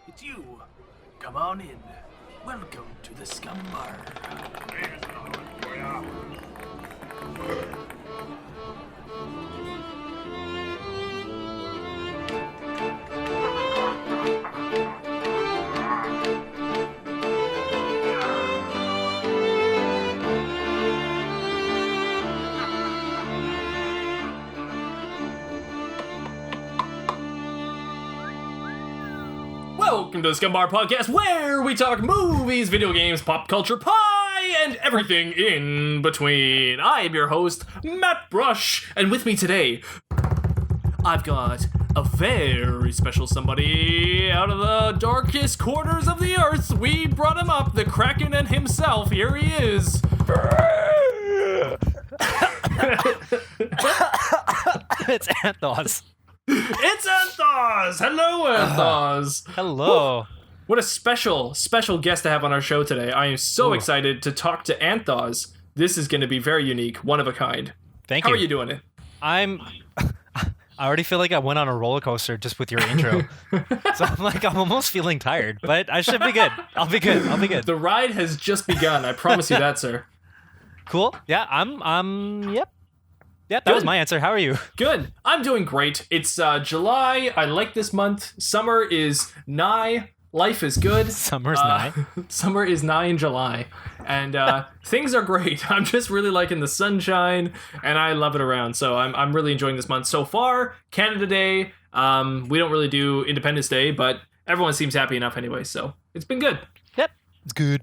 it's you. Come on in. Welcome to the Scumm Bar. Welcome to the Scumm Bar Podcast, where we talk movies, video games, pop culture, pie, and everything in between. I am your host, Mattbrush, and with me today, I've got a very special somebody out of the darkest corners of the earth. We brought him up, the Kraken and himself. Here he is. It's Anth0z. It's Anth0z! Hello, Anth0z! Hello. What a special guest to have on our show today. I am so excited to talk to Anth0z. This is going to be very unique, one of a kind. Thank you. How are you doing it? I already feel like I went on a roller coaster just with your intro. So I'm almost feeling tired, but I should be good. I'll be good. The ride has just begun. I promise you that, sir. Cool. Yeah, yep. Yeah, that was my answer. How are you? Good. I'm doing great. It's July. I like this month. Summer is nigh. Life is good. Summer's nigh. Summer is nigh in July. And things are great. I'm just really liking the sunshine, and I love it around. So I'm really enjoying this month so far. Canada Day. We don't really do Independence Day, but everyone seems happy enough anyway. So it's been good. Yep. It's good.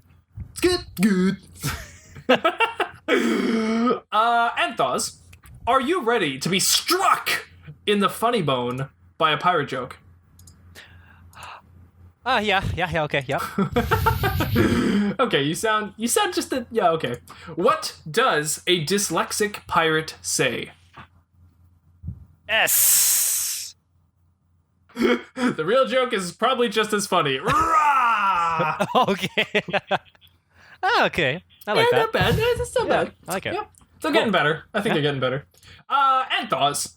It's good. Anth0z, are you ready to be struck in the funny bone by a pirate joke? Yeah, okay, yep. Okay, you sound just yeah, okay. What does a dyslexic pirate say? S. The real joke is probably just as funny. Rah! Okay. Okay. I like that. Not bad. It's still bad. I like it. Yeah. They're getting better. I think they're getting better. Anth0z,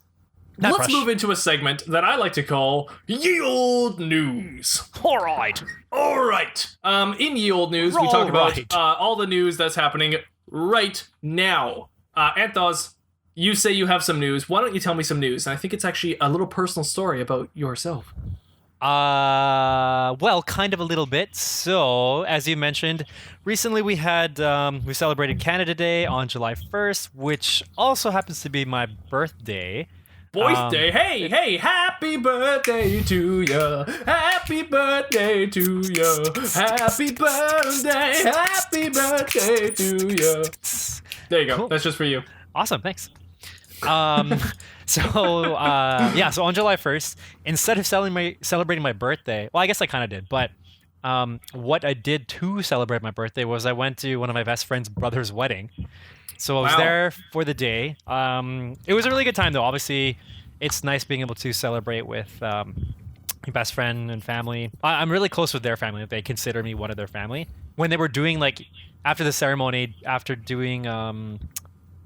let's move into a segment that I like to call Ye Olde News. All right. In Ye Olde News, we talk about all the news that's happening right now. Anth0z, you say you have some news. Why don't you tell me some news? And I think it's actually a little personal story about yourself. Well, kind of a little bit. So, as you mentioned, recently we celebrated Canada Day on July 1st, which also happens to be my birthday. Birthday, hey, happy birthday to ya. Happy birthday to ya. Happy birthday to ya. There you go. Cool. That's just for you. Awesome, thanks. So on July 1st, instead of celebrating my birthday, well, I guess I kind of did, but what I did to celebrate my birthday was I went to one of my best friend's brother's wedding. So I was there for the day. It was a really good time, though. Obviously, it's nice being able to celebrate with your best friend and family. I'm really close with their family. They consider me one of their family. When they were doing, after the ceremony, after doing...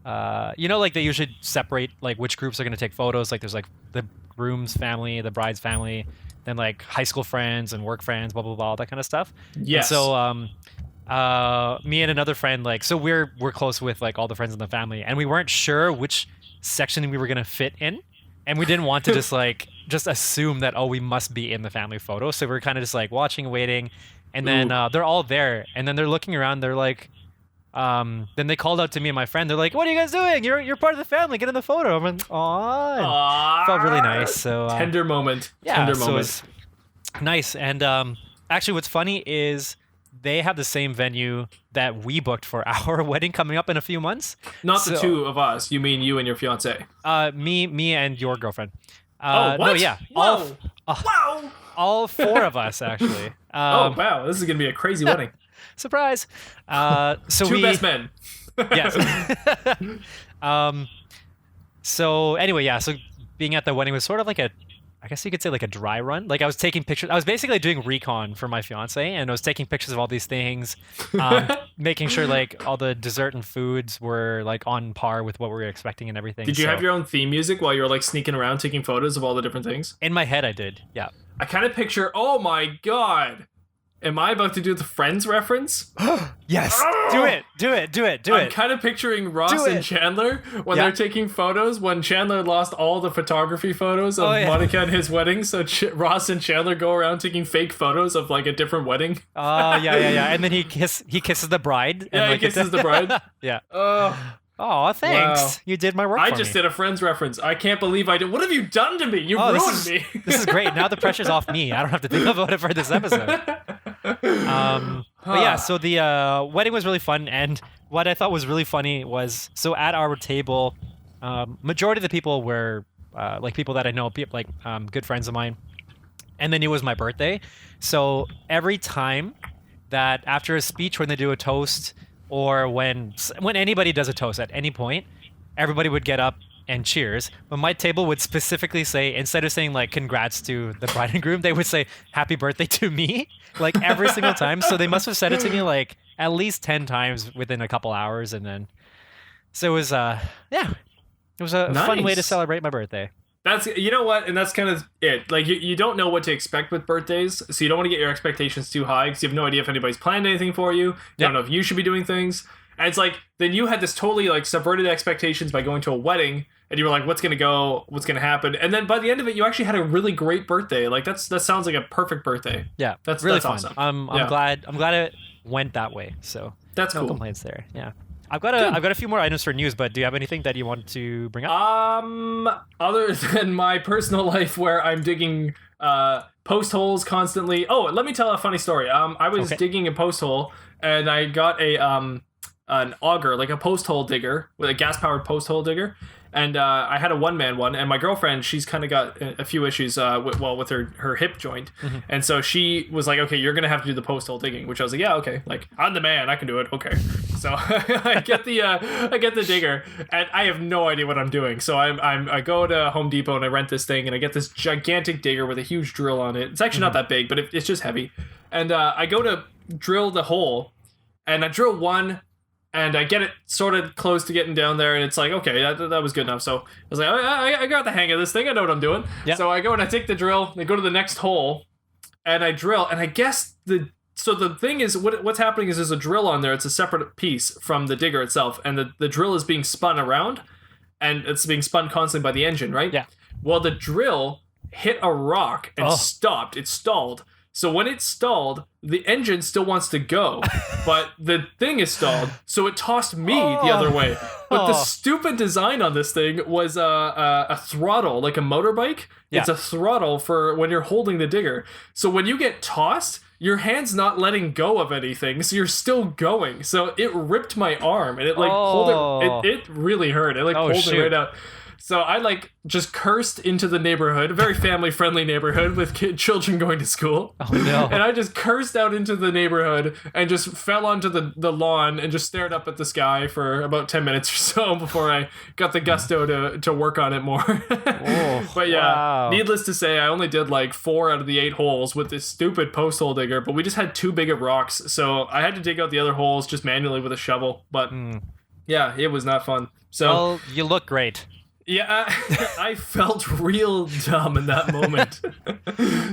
they usually separate which groups are going to take photos. There's the groom's family, the bride's family, then high school friends and work friends, blah blah blah, that kind of stuff. Yes. And so me and another friend, so we're close with all the friends in the family, and we weren't sure which section we were going to fit in, and we didn't want to just assume that we must be in the family photo. So we were kind of just watching, waiting, and then they're all there, and then they're looking around. They're then they called out to me and my friend. They're like, "What are you guys doing? You're part of the family. Get in the photo." I'm like, "Aw." It felt really nice. So tender moment. Yeah, tender so moment. It's nice. And actually, what's funny is they have the same venue that we booked for our wedding coming up in a few months. Not the two of us. You mean you and your fiance? Me and your girlfriend. What? No, yeah. Whoa. Wow. All four of us actually. Wow. This is gonna be a crazy wedding. Surprise! So two best men. Yes. So anyway, yeah. So being at the wedding was sort of I guess you could say a dry run. I was taking pictures. I was basically doing recon for my fiance, and I was taking pictures of all these things, making sure all the dessert and foods were on par with what we were expecting and everything. Did you have your own theme music while you were sneaking around taking photos of all the different things? In my head, I did. Yeah. I kind of picture, oh my god, am I about to do the Friends reference? Yes, Oh! do it. I'm kind of picturing Ross and Chandler when they're taking photos, when Chandler lost all the photography photos of Monica and his wedding, so Ross and Chandler go around taking fake photos of like a different wedding. Yeah. And then he kisses the bride. Yeah, and, he kisses the bride. Yeah. Oh, thanks. wow. You did my work I for just me. did a Friends reference. I can't believe I did. What have you done to me? You ruined me. This is great. Now the pressure's off me. I don't have to think about it for this episode. But yeah, so the wedding was really fun, and what I thought was really funny was, so at our table, majority of the people were like people that I know, like good friends of mine, and then it was my birthday, so every time that after a speech, when they do a toast, or when anybody does a toast at any point, everybody would get up and cheers. But my table would specifically say, instead of saying like congrats to the bride and groom, they would say happy birthday to me, like every single time. So they must have said it to me like at least 10 times within a couple hours, and then so it was it was a fun way to celebrate my birthday. That's, you know what, and that's kind of it. Like, you don't know what to expect with birthdays, so you don't want to get your expectations too high, because you have no idea if anybody's planned anything for you. You don't know if you should be doing things. And it's like, then you had this totally, like, subverted expectations by going to a wedding, and you were like, what's going to happen? And then by the end of it, you actually had a really great birthday. Like, that sounds like a perfect birthday. Yeah, that's really that's fun. Awesome. I'm glad it went that way, so that's no cool. complaints there. Yeah. I've got a few more items for news, but do you have anything that you want to bring up? Other than my personal life where I'm digging post holes constantly. Oh, let me tell a funny story. I was digging a post hole, and I got an auger, like a post hole digger, with a gas powered post hole digger. And I had a one-man one, and my girlfriend, she's kind of got a few issues with her hip joint. Mm-hmm. And so she was like, okay, you're going to have to do the post hole digging, which I was like, yeah, okay. Like, I'm the man, I can do it. Okay. So I get the digger, and I have no idea what I'm doing. So I go to Home Depot, and I rent this thing, and I get this gigantic digger with a huge drill on it. It's actually not that big, but it's just heavy. And I go to drill the hole, and I drill one, and I get it sort of close to getting down there, and it's like, okay, that was good enough. So I was like, I got the hang of this thing. I know what I'm doing. Yep. So I go and I take the drill, and I go to the next hole, and I drill. And I guess the thing is, what's happening is there's a drill on there. It's a separate piece from the digger itself, and the drill is being spun around, and it's being spun constantly by the engine, right? Yeah. Well, the drill hit a rock and stopped. It stalled. So when it stalled, the engine still wants to go, but the thing is stalled, so it tossed me the other way. But the stupid design on this thing was a throttle, like a motorbike. Yeah. It's a throttle for when you're holding the digger. So when you get tossed, your hand's not letting go of anything, so you're still going. So it ripped my arm, and it pulled it. It really hurt. It pulled it right out. So I just cursed into the neighborhood, a very family-friendly neighborhood with children going to school. Oh no! And I just cursed out into the neighborhood and just fell onto the lawn and just stared up at the sky for about 10 minutes or so before I got the gusto to work on it more. But yeah, needless to say, I only did 4 out of the 8 holes with this stupid post hole digger. But we just had too big of rocks, so I had to dig out the other holes just manually with a shovel. But yeah, it was not fun. So well, you look great. Yeah, I felt real dumb in that moment.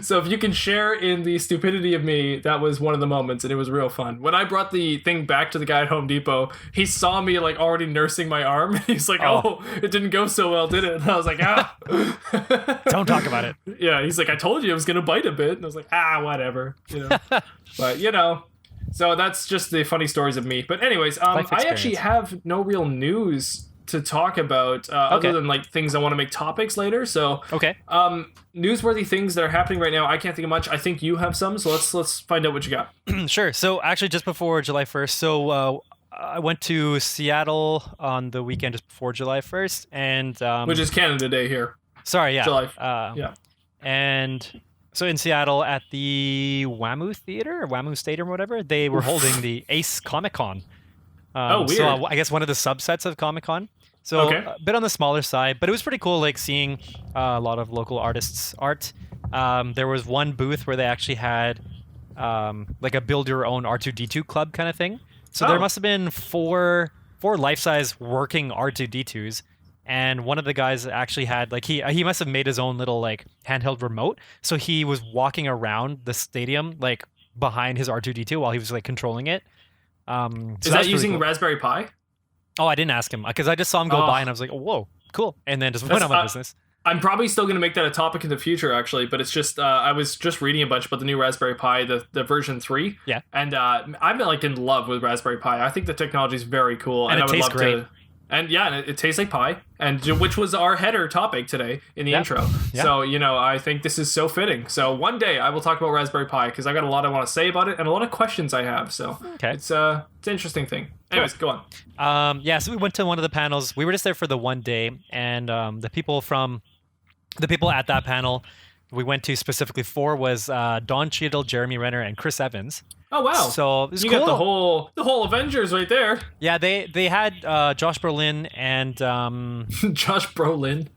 So if you can share in the stupidity of me, that was one of the moments, and it was real fun. When I brought the thing back to the guy at Home Depot, he saw me already nursing my arm. He's like, oh, it didn't go so well, did it? And I was like, Don't talk about it. Yeah, he's like, I told you it was going to bite a bit. And I was like, whatever. But, so that's just the funny stories of me. But anyways, I actually have no real news to talk about other than things I want to make topics later. So newsworthy things that are happening right now, I can't think of much. I think you have some, so let's find out what you got. Sure. So actually just before July 1st, so I went to Seattle on the weekend just before July 1st, and which is Canada Day here. Sorry, yeah. July. Yeah. And so in Seattle at the WAMU Theater or WAMU Stadium or whatever, they were holding the Ace Comic Con. Weird. So I guess one of the subsets of Comic Con. So a bit on the smaller side, but it was pretty cool, seeing a lot of local artists' art. There was one booth where they actually had a build your own R2D2 club kind of thing. So there must have been four life-size working R2D2s, and one of the guys actually had like he must have made his own little like handheld remote, so he was walking around the stadium like behind his R2D2 while he was like controlling it. Is that using cool. Raspberry Pi? Oh, I didn't ask him because I just saw him go by and I was like, oh, whoa, cool, and then just went on my business. I'm probably still going to make that a topic in the future, actually, but it's just I was just reading a bunch about the new Raspberry Pi, the version 3. Yeah. And I'm like in love with Raspberry Pi. I think the technology is very cool, and I would love great. to. And yeah, it tastes like pie, and which was our header topic today in the intro. Yeah. So I think this is so fitting. So one day I will talk about Raspberry Pi because I got a lot I want to say about it and a lot of questions I have. So it's an interesting thing. Anyways, go on. So we went to one of the panels. We were just there for the one day, and the people at that panel we went to specifically for was Don Cheadle, Jeremy Renner, and Chris Evans. Oh wow! So it was you cool. got the whole Avengers right there. Yeah, they had Josh Brolin and Josh Brolin.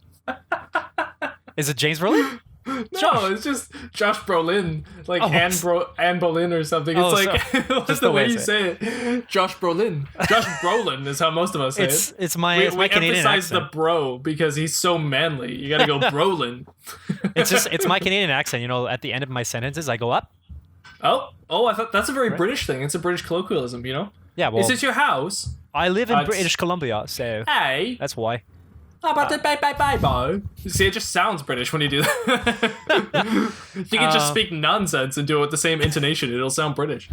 Is it James Brolin? No, it's just Josh Brolin, like Anne Boleyn or something. It's like just the way you say it. Josh Brolin. Josh Brolin is how most of us say it. It's my Canadian emphasize accent. The bro because he's so manly. You gotta go Brolin. It's my Canadian accent. At the end of my sentences, I go up. Oh! I thought that's a very British thing. It's a British colloquialism, Yeah. Well, is this your house? I live in British Columbia, so hey, that's why. How about the bye. See, it just sounds British when you do that. You can just speak nonsense and do it with the same intonation. It'll sound British.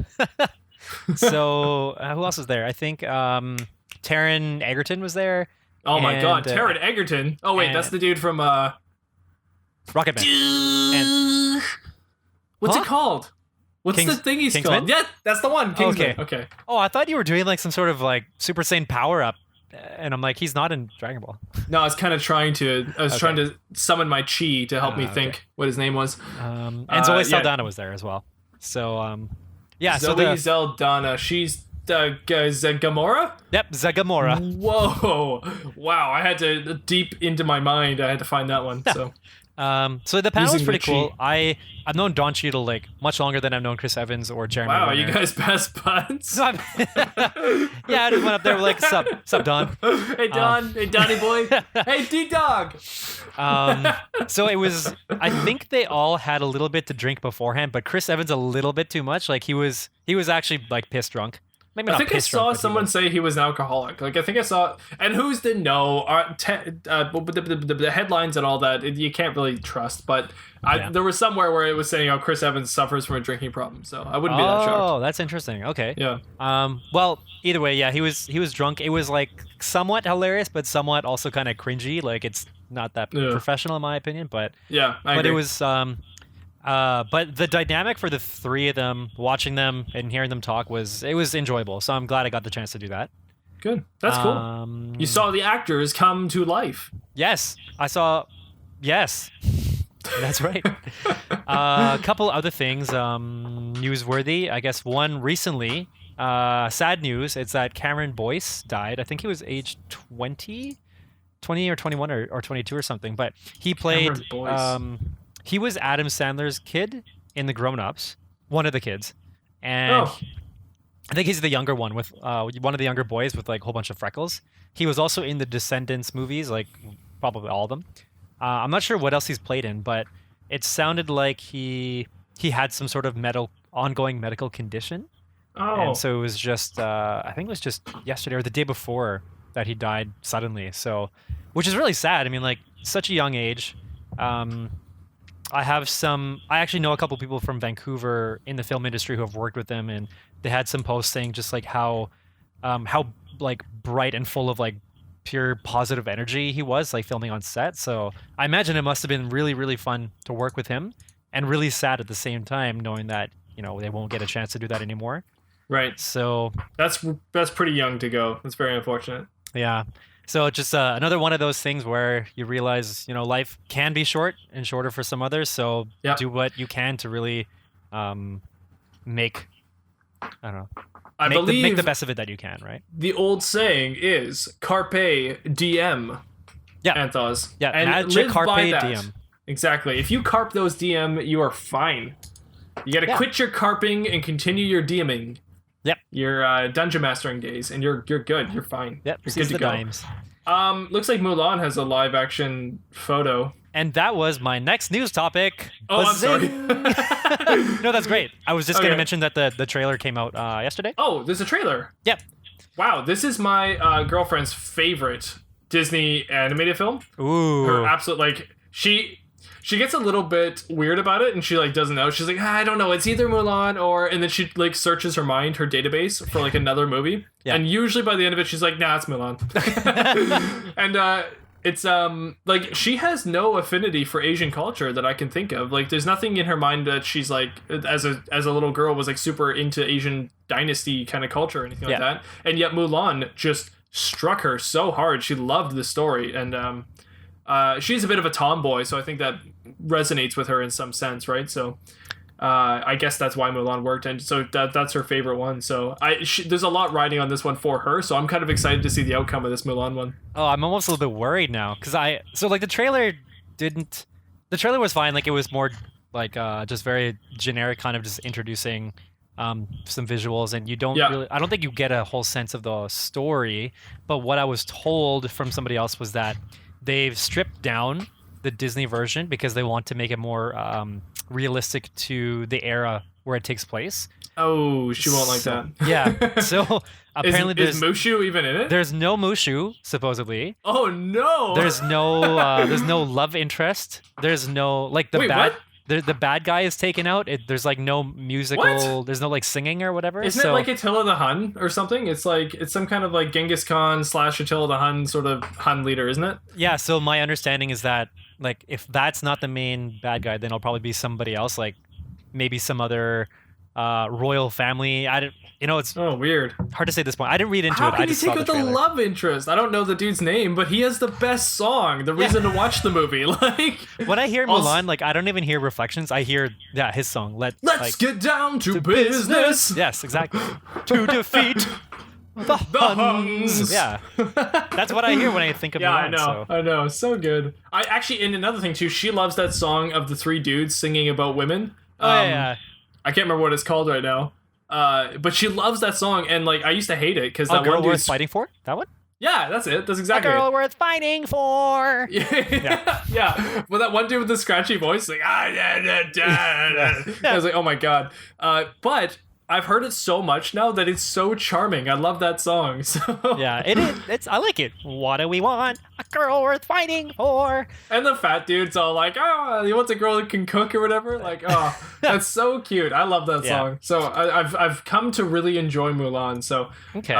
So, who else was there? I think Taron Egerton was there. Oh my god, Taron Egerton. Oh wait, that's the dude from Rocketman. What's it called? What's the thing he's Kingsman? called? Yeah, that's the one. Kingsman. Okay. Oh, I thought you were doing like some sort of like Super Saiyan power up. And I'm like, he's not in Dragon Ball. No, I was kind of trying to summon my chi to help me think what his name was. And Zoe Saldana was there as well. So, Zoe Saldana, she's Gamora? Yep, Zagamora. Whoa. Wow, I had to, deep into my mind, I had to find that one. So. So the panel was pretty cool. I've known Don Cheadle like much longer than I've known Chris Evans or Jeremy Renner. Wow, are you guys best buds? Yeah, I just went up there like, sup Don. Hey Don, hey Donnie boy. Hey D-Dog. So it was, I think they all had a little bit to drink beforehand, but Chris Evans a little bit too much. Like he was actually like piss drunk. Maybe I think I saw someone say he was an alcoholic. Like I think I saw, and who's to know? The headlines and all that you can't really trust. But there was somewhere where it was saying, "Oh, Chris Evans suffers from a drinking problem." So I wouldn't be that shocked. Oh, that's interesting. Okay. Yeah. Well, either way, yeah, he was drunk. It was like somewhat hilarious, but somewhat also kind of cringy. Like it's not that professional in my opinion, but yeah, I agree. It was. But the dynamic for the three of them, watching them and hearing them talk was enjoyable. So I'm glad I got the chance to do that. Good. That's cool. You saw the actors come to life. Yes. I saw. Yes. That's right. A couple other things newsworthy. I guess one recently, sad news. It's that Cameron Boyce died. I think he was age 20 or 21 or 22 or something. But he played... he was Adam Sandler's kid in The Grown Ups, one of the kids, and I think he's the younger one with one of the younger boys with like a whole bunch of freckles. He was also in the Descendants movies, like probably all of them. I'm not sure what else he's played in, but it sounded like he had some sort of ongoing medical condition. Oh, and so it was just I think it was just yesterday or the day before that he died suddenly. So, which is really sad. I mean, like such a young age. I actually know a couple people from Vancouver in the film industry who have worked with him, and they had some posts saying just like how like bright and full of like pure positive energy he was, like filming on set. So I imagine it must have been really, really fun to work with him, and really sad at the same time knowing that they won't get a chance to do that anymore. Right. So that's pretty young to go. That's very unfortunate. Yeah. So just another one of those things where you realize, life can be short and shorter for some others. So do what you can to really make the best of it that you can, right? The old saying is carpe diem. Yeah. Anth0z. Yeah. And magic carpe diem. Exactly. If you carp those DM, you are fine. You got to quit your carping and continue your DMing. Yep. Your dungeon mastering days, and you're good. You're fine. Yep. You're good to go. Dimes. Looks like Mulan has a live action photo. And that was my next news topic. Oh, I'm sorry. No, that's great. I was just going to mention that the trailer came out yesterday. Oh, there's a trailer. Yep. Wow, this is my girlfriend's favorite Disney animated film. Ooh. Her absolute, like, she gets a little bit weird about it, and she, like, doesn't know. She's like, I don't know, it's either Mulan or... And then she, like, searches her mind, her database, for, like, another movie. Yeah. And usually by the end of it, she's like, nah, it's Mulan. And, it's, like, she has no affinity for Asian culture that I can think of. Like, there's nothing in her mind that she's, like, as a little girl was, like, super into Asian dynasty kind of culture or anything like that. And yet Mulan just struck her so hard. She loved the story. And, she's a bit of a tomboy, so I think that resonates with her in some sense, right? So I guess that's why Mulan worked, and so that's her favorite one. So there's a lot riding on this one for her, so I'm kind of excited to see the outcome of this Mulan one. Oh, I'm almost a little bit worried now, because the trailer was fine. Like, it was more like just very generic, kind of just introducing some visuals, and you don't really, I don't think you get a whole sense of the story. But what I was told from somebody else was that they've stripped down the Disney version because they want to make it more realistic to the era where it takes place. Oh, she won't like that. Yeah. So apparently is Mushu even in it? There's no Mushu, supposedly. Oh no. There's no love interest. There's no, like, the bad guy is taken out. There's, like, no musical. What? There's no, like, singing or whatever. Isn't it like Attila the Hun or something? It's like, it's some kind of, like, Genghis Khan / Attila the Hun sort of Hun leader, isn't it? Yeah. So my understanding is that, like, if that's not the main bad guy, then it'll probably be somebody else, like maybe some other royal family. It's weird. Hard to say at this point. I didn't read into How it. can I you just take saw out the the trailer. love interest? I don't know the dude's name, but he has the best song. The reason to watch the movie. Like, when I hear Mulan, like, I don't even hear Reflections. I hear his song. Let's get down to business. Yes, exactly. To defeat the Huns. Yeah, that's what I hear when I think of Mulan. I know, so good. I actually, and another thing too, she loves that song of the three dudes singing about women. Yeah. I can't remember what it's called right now. But she loves that song, and, like, I used to hate it because that girl one dude's worth fighting for. That one. Yeah, that's it. That's exactly a girl it. worth fighting for. Yeah. But that one dude with the scratchy voice, like, I was like, oh my god. But I've heard it so much now that it's so charming. I love that song. So yeah, it's I like it. What do we want? A girl worth fighting for. And the fat dude's all like, oh, he wants a girl that can cook or whatever. Like, oh, that's so cute. I love that song. So I've come to really enjoy Mulan. So okay.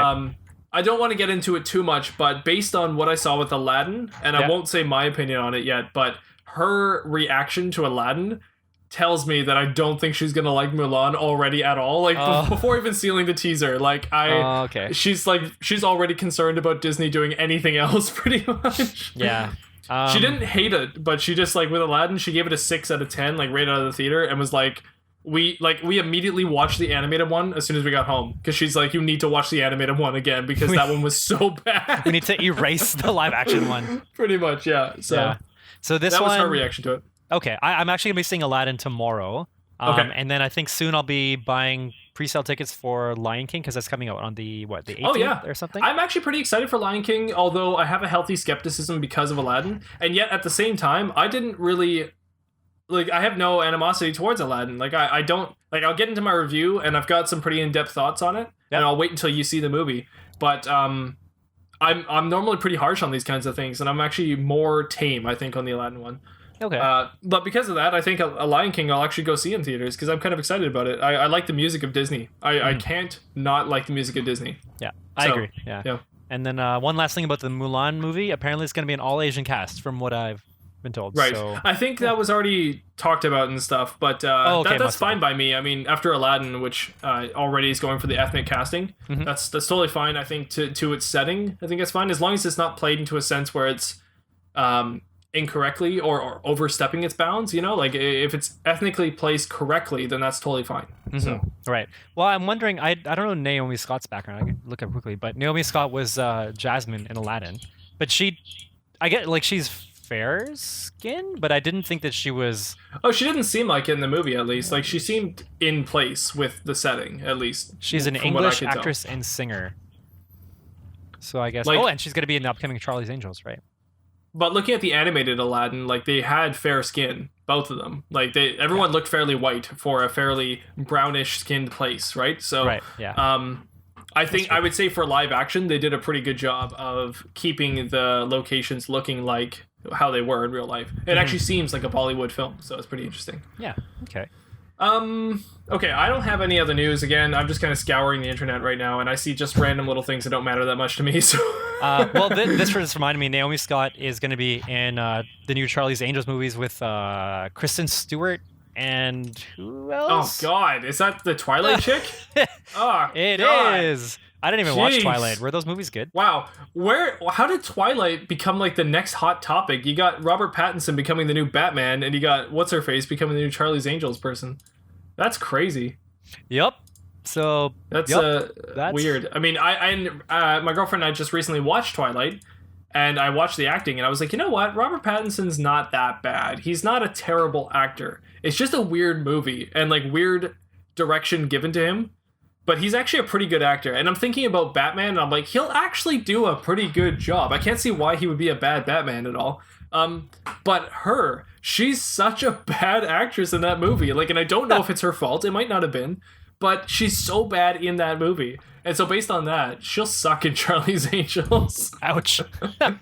I don't want to get into it too much, but based on what I saw with Aladdin, and I won't say my opinion on it yet, but her reaction to Aladdin tells me that I don't think she's gonna like Mulan already at all. Like, before even seeing the teaser, like, she's already concerned about Disney doing anything else, pretty much. Yeah. She didn't hate it, but she just, like, with Aladdin, she gave it a 6 out of 10, like, right out of the theater, and was like, we immediately watched the animated one as soon as we got home, because she's like, you need to watch the animated one again because that one was so bad. We need to erase the live action one. Pretty much, yeah. So this that one was her reaction to it. Okay, I'm actually gonna be seeing Aladdin tomorrow. Okay. And then I think soon I'll be buying pre-sale tickets for Lion King because that's coming out on the 18th or something. I'm actually pretty excited for Lion King, although I have a healthy skepticism because of Aladdin, and yet at the same time I didn't really, like, I have no animosity towards Aladdin. Like, I don't, like, I'll get into my review and I've got some pretty in-depth thoughts on it, and I'll wait until you see the movie. But I'm normally pretty harsh on these kinds of things, and I'm actually more tame, I think, on the Aladdin one. Okay. But because of that, I think a Lion King I'll actually go see in theaters because I'm kind of excited about it. I like the music of Disney. I can't not like the music of Disney. Yeah, I agree. Yeah. And then one last thing about the Mulan movie. Apparently it's going to be an all-Asian cast from what I've been told. Right. So, I think that was already talked about and stuff, but that's fine by me. I mean, after Aladdin, which already is going for the ethnic casting, that's totally fine. I think to its setting, I think it's fine. As long as it's not played into a sense where it's incorrectly or overstepping its bounds, you know, like if it's ethnically placed correctly, then that's totally fine. So right. Well, I'm wondering, I don't know Naomi Scott's background. I can look up quickly, but Naomi Scott was Jasmine in Aladdin, but she's fair skin, but I didn't think that she was. Oh, she didn't seem like it in the movie, at least. Like, she seemed in place with the setting, at least. She's an English actress and singer. So I guess. Like- Oh, and she's gonna be in the upcoming Charlie's Angels, right? But looking at the animated Aladdin, like they had fair skin, both of them. Like everyone looked fairly white for a fairly brownish skinned place, right? So, Right. Yeah. I think I would say for live action, they did a pretty good job of keeping the locations looking like how they were in real life. It actually seems like a Bollywood film, so it's pretty interesting. Yeah. Okay. Okay, I don't have any other news. Again, I'm just kind of scouring the internet right now, and I see just random little things that don't matter that much to me. So, Well, this just reminded me. Naomi Scott is going to be in the new Charlie's Angels movies with Kristen Stewart and who oh else? God, is that the Twilight chick? Oh, It God. is. I didn't even watch Jeez. Twilight. Were those movies good? Wow, how did Twilight become like the next hot topic? You got Robert Pattinson becoming the new Batman, and you got what's her face becoming the new Charlie's Angels person. That's crazy. Yep. So That's that's weird. I mean, my girlfriend and I just recently watched Twilight, and I watched the acting, and I was like, you know what? Robert Pattinson's not that bad. He's not a terrible actor. It's just a weird movie and like weird direction given to him. But he's actually a pretty good actor. And I'm thinking about Batman, and I'm like, he'll actually do a pretty good job. I can't see why he would be a bad Batman at all. But she's such a bad actress in that movie. Like, and I don't know if it's her fault. It might not have been. But she's so bad in that movie. And so based on that, she'll suck in Charlie's Angels. ouch. But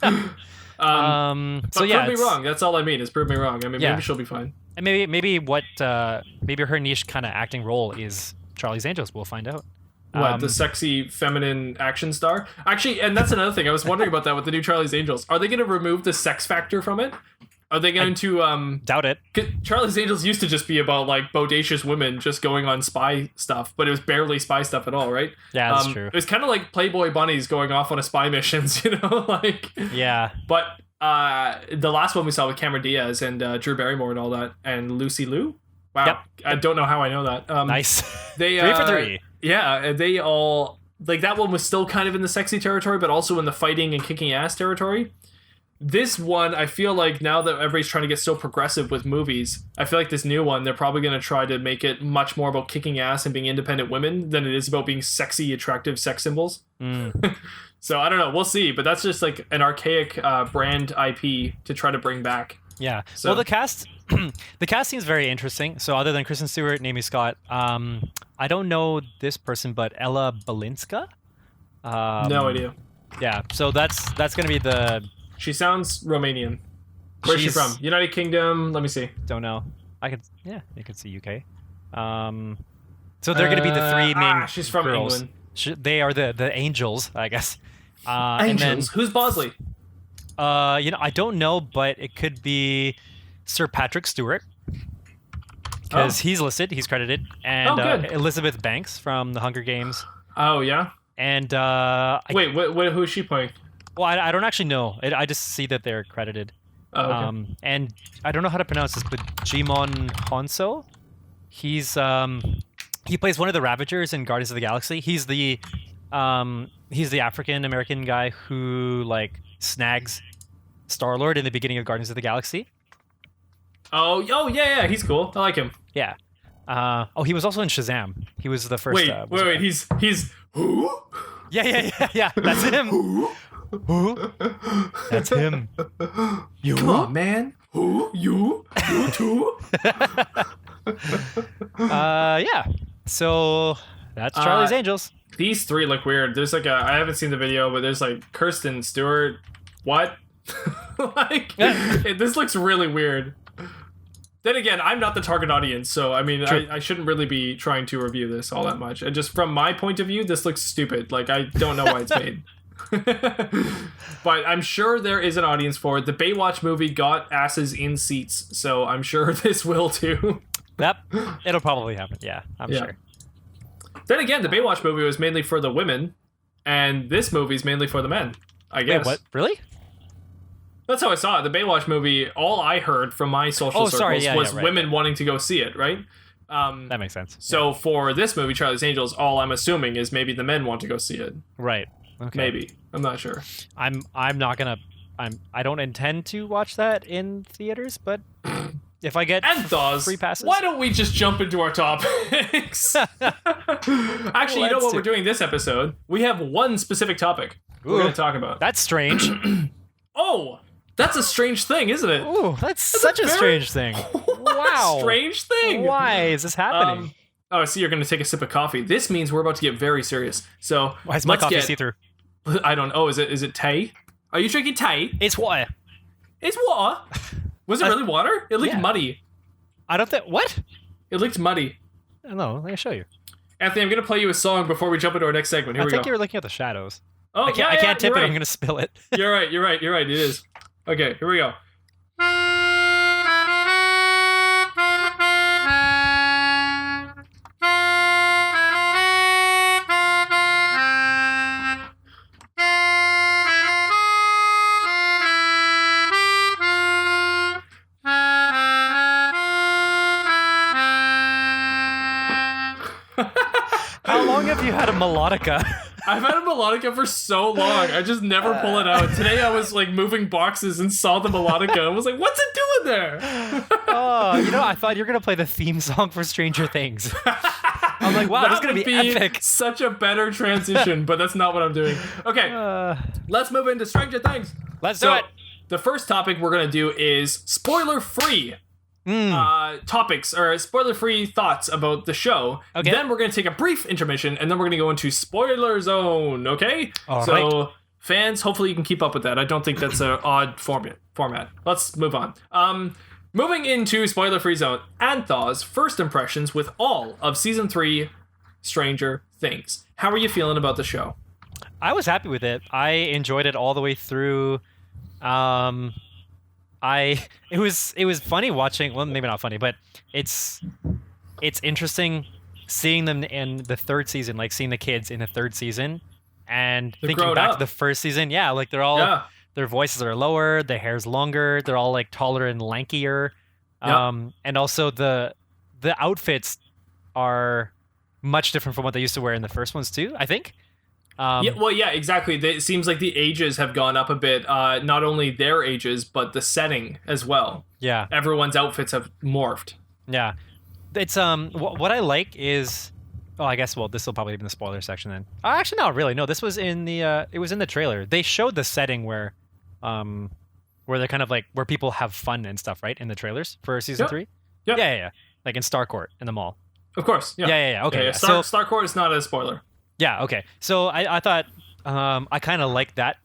So yeah, prove me wrong. That's all I mean is prove me wrong. I mean, Yeah. maybe she'll be fine. and maybe her niche kind of acting role is Charlie's Angels. We'll find out. What, the sexy feminine action star? Actually, and that's another thing. I was wondering about that with the new Charlie's Angels. Are they going to remove the sex factor from it? Are they going to Doubt it. 'cause Charlie's Angels used to just be about like bodacious women just going on spy stuff, but it was barely spy stuff at all, right? Yeah, that's true. It was kind of like Playboy bunnies going off on a spy missions, like. Yeah. But the last one we saw with Cameron Diaz and Drew Barrymore and all that, and Lucy Liu. Wow, Yep. I don't know how I know that. Nice. They 3 for 3. Yeah, they all like that one was still kind of in the sexy territory, but also in the fighting and kicking ass territory. This one, I feel like now that everybody's trying to get so progressive with movies, I feel like this new one, they're probably going to try to make it much more about kicking ass and being independent women than it is about being sexy, attractive sex symbols. So I don't know, we'll see, but that's just like an archaic brand IP to try to bring back. Yeah. So- Well, the cast seems very interesting. So other than Kristen Stewart, Naomi Scott, I don't know this person, but Ella Balinska. No idea. Yeah. So that's gonna be the. She sounds Romanian. Where's she She's- from? United Kingdom? Let me see. Don't know. You could see UK. So they're gonna be the 3 main. She's from girls. England. They are the angels, I guess. Angels. Who's Bosley? I don't know, but it could be Sir Patrick Stewart because he's listed, he's credited, and good. Elizabeth Banks from The Hunger Games. Oh, yeah? And Wait, who is she playing? well, I don't actually know. I just see that they're credited. Oh, okay. And I don't know how to pronounce this, but Jimon Honso, he plays one of the Ravagers in Guardians of the Galaxy. He's the African American guy who like snags Star-Lord in the beginning of Guardians of the Galaxy. Oh, yeah, he's cool. I like him. Yeah. He was also in Shazam. He was the first. Wait, he's who? Yeah. That's him. Who? That's him. You? Come on, man. Who? You too? Yeah. So that's Charlie's Angels. These 3 look weird. There's like I haven't seen the video, but there's like Kirsten Stewart. What? This looks really weird. Then again, I'm not the target audience, so I mean, I shouldn't really be trying to review this all that much. And just from my point of view, this looks stupid. Like, I don't know why it's made. But I'm sure there is an audience for it. The Baywatch movie got asses in seats, so I'm sure this will too. Yep. It'll probably happen. Yeah, I'm sure. Then again, the Baywatch movie was mainly for the women, and this movie is mainly for the men, I guess. Wait, what? Really? That's how I saw it. The Baywatch movie, all I heard from my social circles was women wanting to go see it, right? That makes sense. So for this movie, Charlie's Angels, all I'm assuming is maybe the men want to go see it. Right. Okay. Maybe. I'm not sure. I'm not gonna. I don't intend to watch that in theaters, but if I get Anth0z, free passes, why don't we just jump into our topics? Actually, you know what we're doing this episode? We have one specific topic. we're going to talk about. That's strange. Oh, that's a strange thing, isn't it? Ooh, that's such a strange thing. Wow. Strange thing. Why is this happening? Oh, I see you're going to take a sip of coffee. This means we're about to get very serious. So Why is my coffee see-through? I don't know. Oh, is it tea? Are you drinking tea? It's water. It's water? Was it really water? It looked muddy. I don't think... What? It looked muddy. I don't know. Let me show you. Anthony, I'm going to play you a song before we jump into our next segment. Here we go. I think you were looking at the shadows. Oh, I can't tip it. I'm going to spill it. You're right. It is. Okay, here we go. How long have you had a melodica? I've had a melodica for so long. I just never pull it out. Today I was like moving boxes and saw the melodica and was like, what's it doing there? Oh, I thought you were going to play the theme song for Stranger Things. I'm like, wow, this is going to be epic. Such a better transition, but that's not what I'm doing. Okay, let's move into Stranger Things. Let's do it. The first topic we're going to do is spoiler-free topics or spoiler-free thoughts about the show. Okay. Then we're going to take a brief intermission, and then we're going to go into spoiler zone, okay? All so, right. Fans, hopefully you can keep up with that. I don't think that's an odd format. Let's move on. Moving into spoiler-free zone, Anth0z first impressions with all of Season 3 Stranger Things. How are you feeling about the show? I was happy with it. I enjoyed it all the way through. It was funny watching. Well, maybe not funny, but it's interesting seeing them in the third season, like seeing the kids in the third season, and They're thinking grown back up. to the first season. Yeah, like they're all their voices are lower, their hair's longer, they're all like taller and lankier, and also the outfits are much different from what they used to wear in the first ones too, I think. Exactly. It seems like the ages have gone up a bit. Not only their ages, but the setting as well. Yeah. Everyone's outfits have morphed. Yeah. It's what I like is, I guess this will probably be in the spoiler section then. Actually, not really. No, this was in the it was in the trailer. They showed the setting where they're kind of like where people have fun and stuff, right? In the trailers for season 3. Yeah. Like in Starcourt in the mall. Of course. Yeah. Okay. Starcourt is not a spoiler. Yeah, okay. So I thought I kind of liked that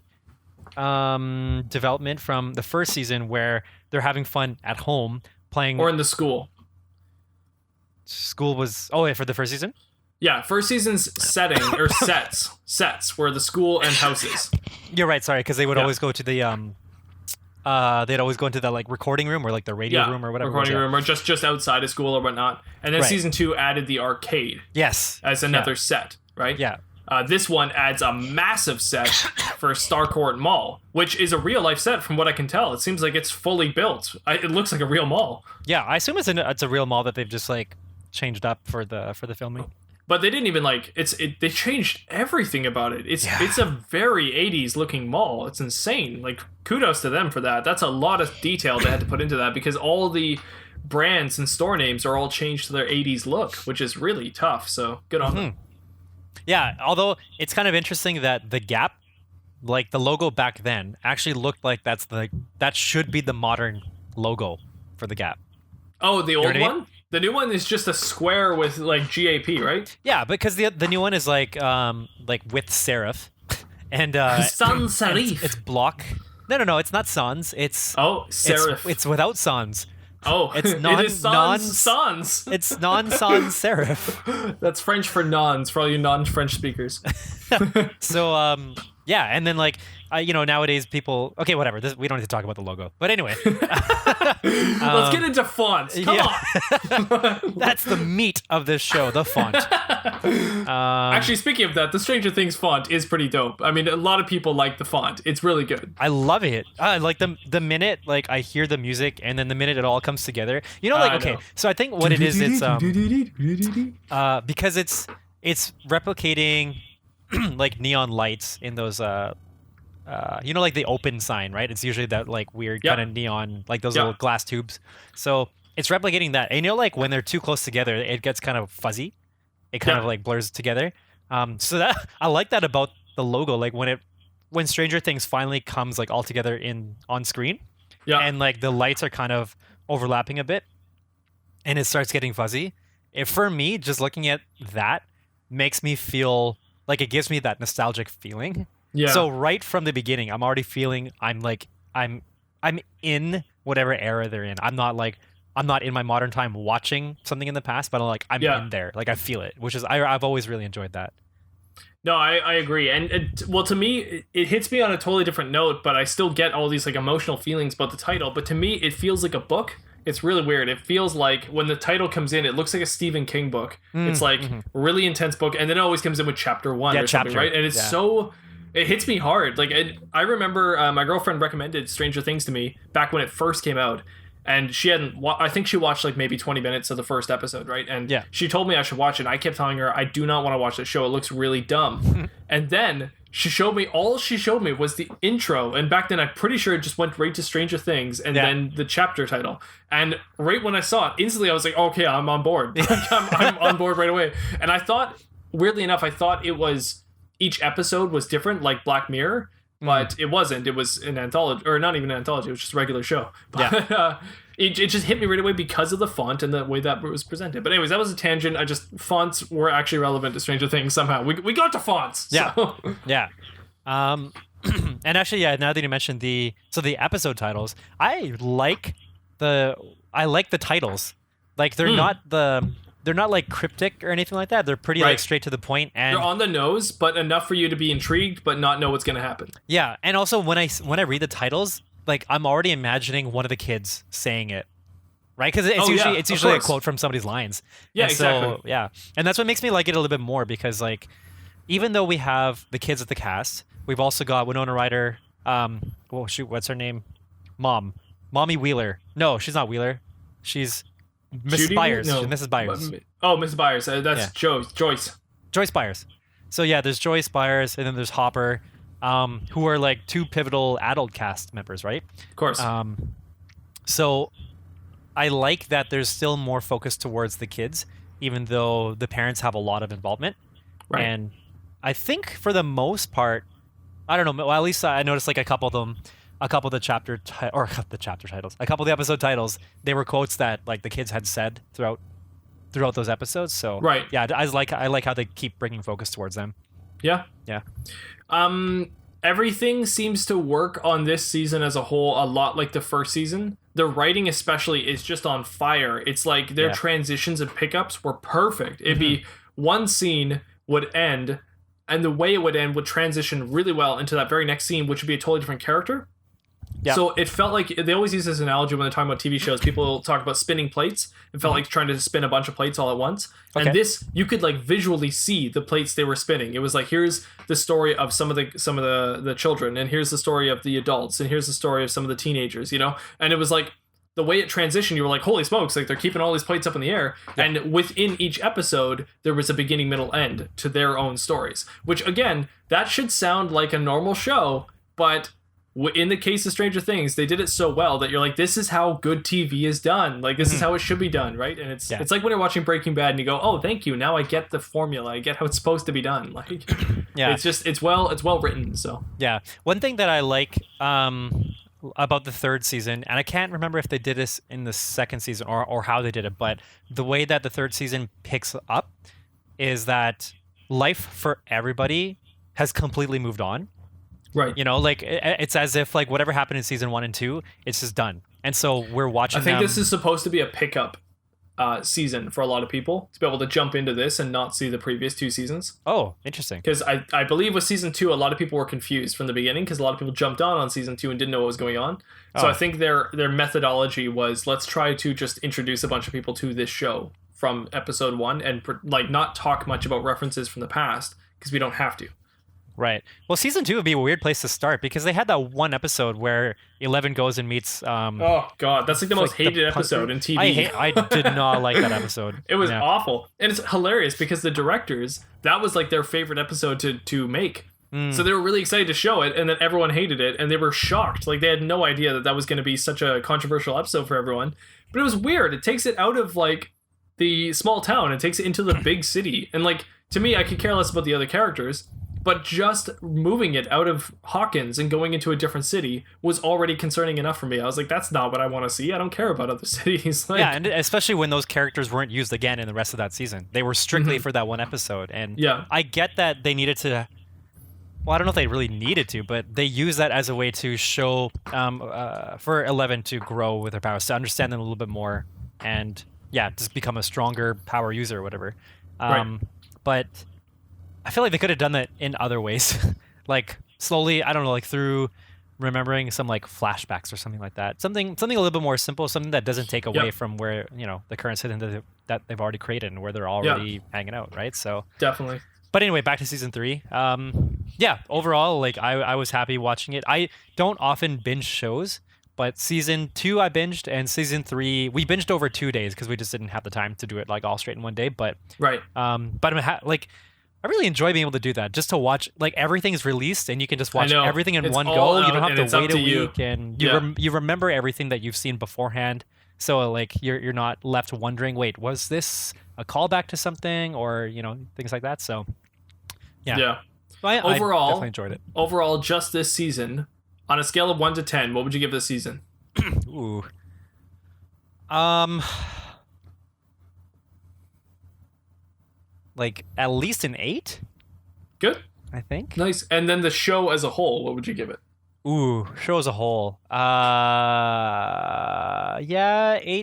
development from the first season where they're having fun at home playing. Or in the school. School was... for the first season? Yeah, first season's setting, or sets were the school and houses. You're right, sorry, because they would always go to the... they'd always go into the like recording room or like the radio room or whatever. Recording room or just outside of school or whatnot. And then season 2 added the arcade. Yes. As another set. Right? Yeah. This one adds a massive set for Starcourt Mall, which is a real life set from what I can tell. It seems like it's fully built. It looks like a real mall. Yeah, I assume it's a real mall that they've just like changed up for the filming. But they didn't even they changed everything about it. It's a very 80s looking mall. It's insane. Like kudos to them for that. That's a lot of detail they had to put into that because all the brands and store names are all changed to their 80s look, which is really tough. So good on them. Yeah, although it's kind of interesting that the Gap, like the logo back then, actually looked like that should be the modern logo for the Gap. Oh, the old one? The new one is just a square with like GAP, right? Yeah, because the new one is like with serif and sans serif. It's block. No, it's not sans. It's serif. It's without sans. Oh, it's it is sans. It's non-sans serif. That's French for nons, for all you non-French speakers. So, and then like, nowadays people... Okay, whatever. We don't need to talk about the logo. But anyway. Let's get into fonts. Come on. That's the meat of this show, the font. Actually, speaking of that, the Stranger Things font is pretty dope. I mean, a lot of people like the font. It's really good. I love it. Like the minute like I hear the music and then the minute it all comes together. So I think what it is, it's because it's replicating like neon lights in those like the open sign, right? It's usually that like weird kind of neon, like those little glass tubes. So it's replicating that. And like when they're too close together, it gets kind of fuzzy. It kind of like blurs together. So that I like that about the logo. Like when when Stranger Things finally comes like all together on screen, and like the lights are kind of overlapping a bit, and it starts getting fuzzy. For me, just looking at that makes me feel like it gives me that nostalgic feeling. Yeah. So right from the beginning, I'm already feeling I'm in whatever era they're in. I'm not in my modern time watching something in the past, but I'm in there. Like I feel it, which is I've always really enjoyed that. No, I agree. And well, to me, it hits me on a totally different note, but I still get all these like emotional feelings about the title. But to me, it feels like a book. It's really weird. It feels like when the title comes in, it looks like a Stephen King book. It's like a really intense book, and then it always comes in with chapter 1 or something, right? And it's so... It hits me hard. Like I remember my girlfriend recommended Stranger Things to me back when it first came out, and she hadn't. I think she watched like maybe 20 minutes of the first episode, right? And she told me I should watch it. I kept telling her I do not want to watch the show. It looks really dumb. And then she showed me was the intro, and back then I'm pretty sure it just went right to Stranger Things and then the chapter title. And right when I saw it, instantly I was like, okay, I'm on board. I'm on board right away. And I thought, weirdly enough, it was. Each episode was different, like Black Mirror, but it wasn't. It was an anthology, or not even an anthology. It was just a regular show. But, it just hit me right away because of the font and the way that it was presented. But anyways, that was a tangent. Fonts were actually relevant to Stranger Things somehow. We got to fonts. Yeah. So. Yeah. And actually, now that you mentioned the episode titles, I like the titles. Like they're not like cryptic or anything like that. They're pretty like straight to the point, and they're on the nose, but enough for you to be intrigued, but not know what's going to happen. Yeah, and also when I read the titles, like I'm already imagining one of the kids saying it, right? Because it's usually a quote from somebody's lines. Yeah, and exactly. So, and that's what makes me like it a little bit more, because like even though we have the kids at the cast, we've also got Winona Ryder. What's her name? Mommy Wheeler. No, she's not Wheeler. She's Mrs. Byers. No. Mrs. Byers. Oh, Mrs. Byers. That's Joyce. Joyce Byers. So yeah, there's Joyce Byers, and then there's Hopper, who are like two pivotal adult cast members, right? Of course. So I like that there's still more focus towards the kids, even though the parents have a lot of involvement. Right. And I think for the most part, I don't know. Well, at least I noticed like a couple of the chapter titles, a couple of the episode titles, they were quotes that like the kids had said throughout those episodes. So yeah, I like how they keep bringing focus towards them. Yeah. Everything seems to work on this season as a whole a lot like the first season. The writing especially is just on fire. It's like their transitions and pickups were perfect. It'd be one scene would end, and the way it would end would transition really well into that very next scene, which would be a totally different character. Yeah. So it felt like they always use this analogy when they're talking about TV shows. People talk about spinning plates. It felt like trying to spin a bunch of plates all at once. Okay. And this, you could like visually see the plates they were spinning. It was like, here's the story of some of the children, and here's the story of the adults, and here's the story of some of the teenagers, you know? And it was like the way it transitioned, you were like, holy smokes, like they're keeping all these plates up in the air. Yeah. And within each episode, there was a beginning, middle, end to their own stories, which again, that should sound like a normal show, but in the case of Stranger Things, they did it so well that you're like, this is how good TV is done. Like, this is how it should be done, right? And it's like when you're watching Breaking Bad and you go, oh, thank you. Now I get the formula. I get how it's supposed to be done. Like, it's well written. So yeah, one thing that I like about the third season, and I can't remember if they did this in the second season or how they did it, but the way that the third season picks up is that life for everybody has completely moved on. Right. You know, like it's as if like whatever happened in season 1 and 2, it's just done. And so we're watching. I think this is supposed to be a pickup season for a lot of people to be able to jump into this and not see the previous 2 seasons. Oh, interesting. Because I believe with season 2, a lot of people were confused from the beginning because a lot of people jumped on season 2 and didn't know what was going on. So I think their methodology was, let's try to just introduce a bunch of people to this show from episode 1 and like not talk much about references from the past because we don't have to. Right. Well, season 2 would be a weird place to start because they had that one episode where Eleven goes and meets. Oh God, that's like the most hated episode in TV. I did not like that episode. It was awful, and it's hilarious because the directors, that was like their favorite episode to make. So they were really excited to show it, and then everyone hated it, and they were shocked. Like they had no idea that was going to be such a controversial episode for everyone. But it was weird. It takes it out of like the small town and takes it into the big city, and like to me, I could care less about the other characters. but just moving it out of Hawkins and going into a different city was already concerning enough for me. I was like, that's not what I want to see. I don't care about other cities. Like, yeah, and especially when those characters weren't used again in the rest of that season. They were strictly for that one episode. And I get that they needed to... Well, I don't know if they really needed to, but they use that as a way to show for 11 to grow with her powers, to understand them a little bit more, and just become a stronger power user or whatever. But I feel like they could have done that in other ways, like slowly. I don't know, like through remembering some like flashbacks or something like that. Something a little bit more simple, something that doesn't take away from where the current setting that they've already created and where they're already hanging out, right? So definitely. But anyway, back to season 3. Overall, like I was happy watching it. I don't often binge shows, but season 2 I binged, and season 3 we binged over 2 days because we just didn't have the time to do it like all straight in one day. But I really enjoy being able to do that, just to watch, like, everything's released and you can just watch everything in one go. You don't have to wait a week, and you remember everything that you've seen beforehand. So like you're not left wondering, wait, was this a callback to something, or things like that. So yeah. I definitely enjoyed it. Overall, just this season, on a scale of 1 to 10, what would you give this season? Ooh. Like at least an 8. Good. I think. Nice. And then the show as a whole, what would you give it? Ooh, show as a whole. 8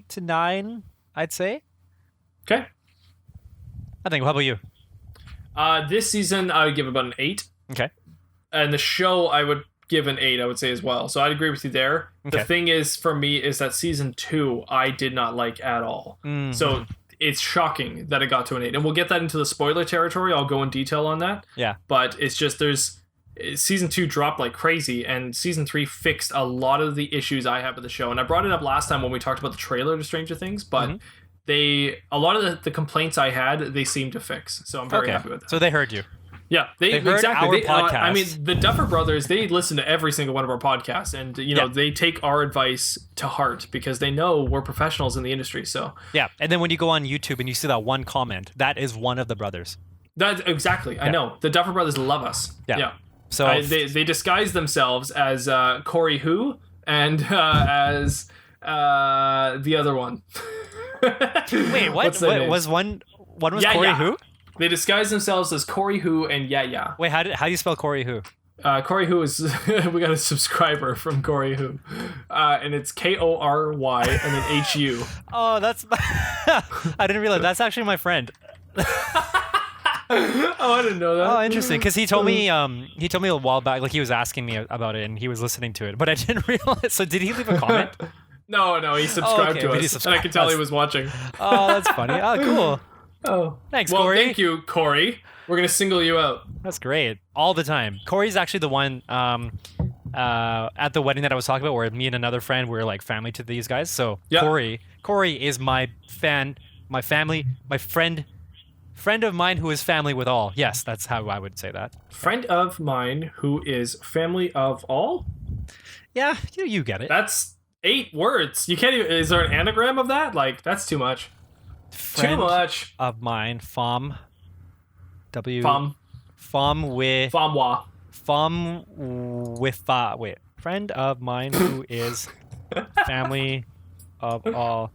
to 9, I'd say. Okay. I think. How about you? This season, I would give about an 8. Okay. And the show, I would give an 8, I would say as well. So I'd agree with you there. Okay. The thing is, for me, is that season 2, I did not like at all. Mm-hmm. So it's shocking that it got to an 8. And we'll get that into the spoiler territory. I'll go in detail on that. Yeah. But it's just, season 2 dropped like crazy, and season 3 fixed a lot of the issues I have with the show. And I brought it up last time when we talked about the trailer to Stranger Things, but a lot of the complaints I had, they seem to fix. So I'm very happy with that. So they heard you. Yeah, they heard our podcast. I mean, the Duffer Brothers, they listen to every single one of our podcasts, and they take our advice to heart because they know we're professionals in the industry. So and then when you go on YouTube and you see that one comment, that is one of the brothers. That's exactly. I know the Duffer Brothers love us. Yeah. So they disguise themselves as Corey Who and as the other one. Wait, what? Was one was Corey Who? They disguise themselves as Corey Who and Yeah. Wait, how do you spell Corey Who? Corey Who is we got a subscriber from Corey Who, and it's Kory and then HU. Oh, that's I didn't realize that's actually my friend. Oh, I didn't know that. Oh, interesting. Because he told me a while back, like he was asking me about it, and he was listening to it, but I didn't realize. So did he leave a comment? No, he subscribed to us, and I could tell he was watching. Oh, that's funny. Oh, cool. Oh, thanks, well, Corey. Thank you, Corey. We're gonna single you out. That's great. All the time. Corey's actually the one at the wedding that I was talking about, where me and another friend were like family to these guys. So Corey is my fan, my family, my friend of mine who is family with all. Yes, that's how I would say that. Friend of mine who is family of all? Yeah, you get it. That's 8 words. You can't even... Is there an anagram of that? Like, that's too much. Friend too much. Of mine, Fom. W. Fom. Fom with... Fomwa. Fom with... Wait. Friend of mine who is family of all...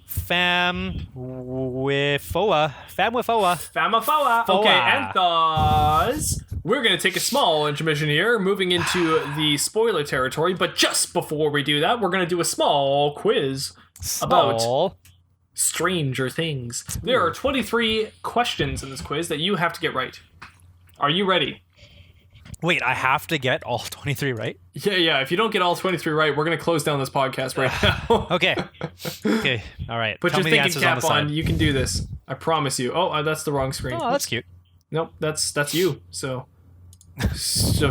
Fam with Foa. Famafoa. Okay, Anth0z. We're going to take a small intermission here, moving into the spoiler territory. But just before we do that, we're going to do a small quiz about Stranger Things. There are 23 questions in this quiz that you have to get right. Are you ready? Wait, I have to get all 23 right? Yeah. If you don't get all 23 right, we're going to close down this podcast right now. Okay. All right. Put your thinking cap on. You can do this. I promise you. Oh, that's the wrong screen. Oh, that's cute. Nope, that's you. So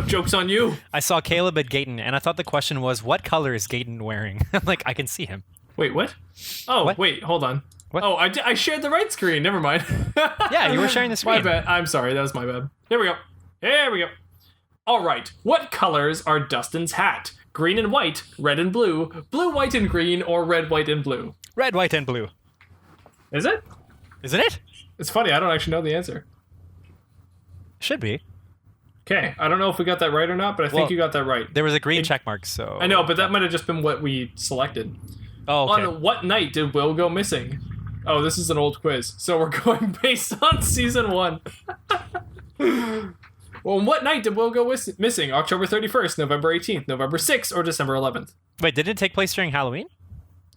joke's on you. I saw Caleb at Gayton, and I thought the question was, what color is Gayton wearing? I'm like, I can see him. Wait, what? Oh, what? Wait, hold on. What? Oh, I shared the right screen. Never mind. Yeah, you were sharing the screen. My bad. I'm sorry. That was my bad. Here we go. All right. What colors are Dustin's hat? Green and white, red and blue, blue, white, and green, or red, white, and blue? Red, white, and blue. Is it? Isn't it? It's funny. I don't actually know the answer. Should be. Okay, I don't know if we got that right or not, but I think you got that right. There was a green check mark, so... I know, but that might have just been what we selected. Oh, okay. On what night did Will go missing? Oh, this is an old quiz, so we're going based on season 1. Well, on what night did Will go missing? October 31st, November 18th, November 6th, or December 11th? Wait, did it take place during Halloween?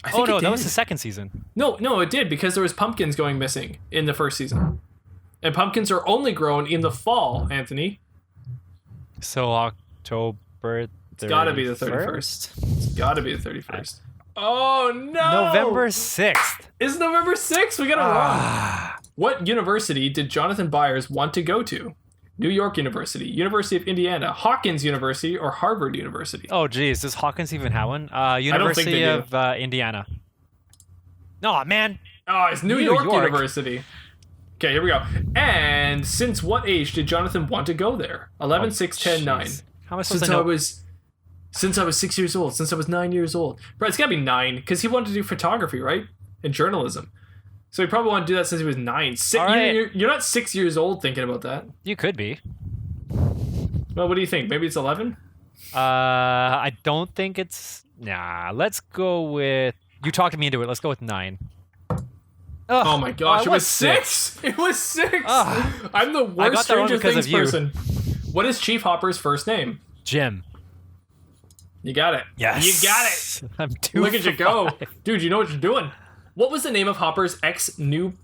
I think that was the second season. No, it did, because there was pumpkins going missing in the first season. And pumpkins are only grown in the fall, Anthony. So October 31st? It's gotta be the 31st. It's gotta be the 31st. Oh, no! November 6th. It's November 6th? We got it wrong. What university did Jonathan Byers want to go to? New York University, University of Indiana, Hawkins University, or Harvard University? Oh, geez. Does Hawkins even have one? don't think University they of Indiana. No, man. Oh, it's New York University. Okay, here we go. And since what age did Jonathan want to go there? 11, 6, 10, 9. How am I supposed to know? Since I was 6 years old. Since I was 9 years old. Bro, it's gotta be 9, because he wanted to do photography, right? And journalism. So he probably wanted to do that since he was 9. Right. You're not 6 years old thinking about that. You could be. Well, what do you think? Maybe it's 11? I don't think it's... Nah, let's go with... You talked me into it. Let's go with 9. Oh my gosh, it was 6! It was 6! I'm the worst Stranger Things person. What is Chief Hopper's first name? Jim. You got it. Yes. You got it. I'm 2 Look at you go. Dude, you know what you're doing. What was the name of Hopper's ex's new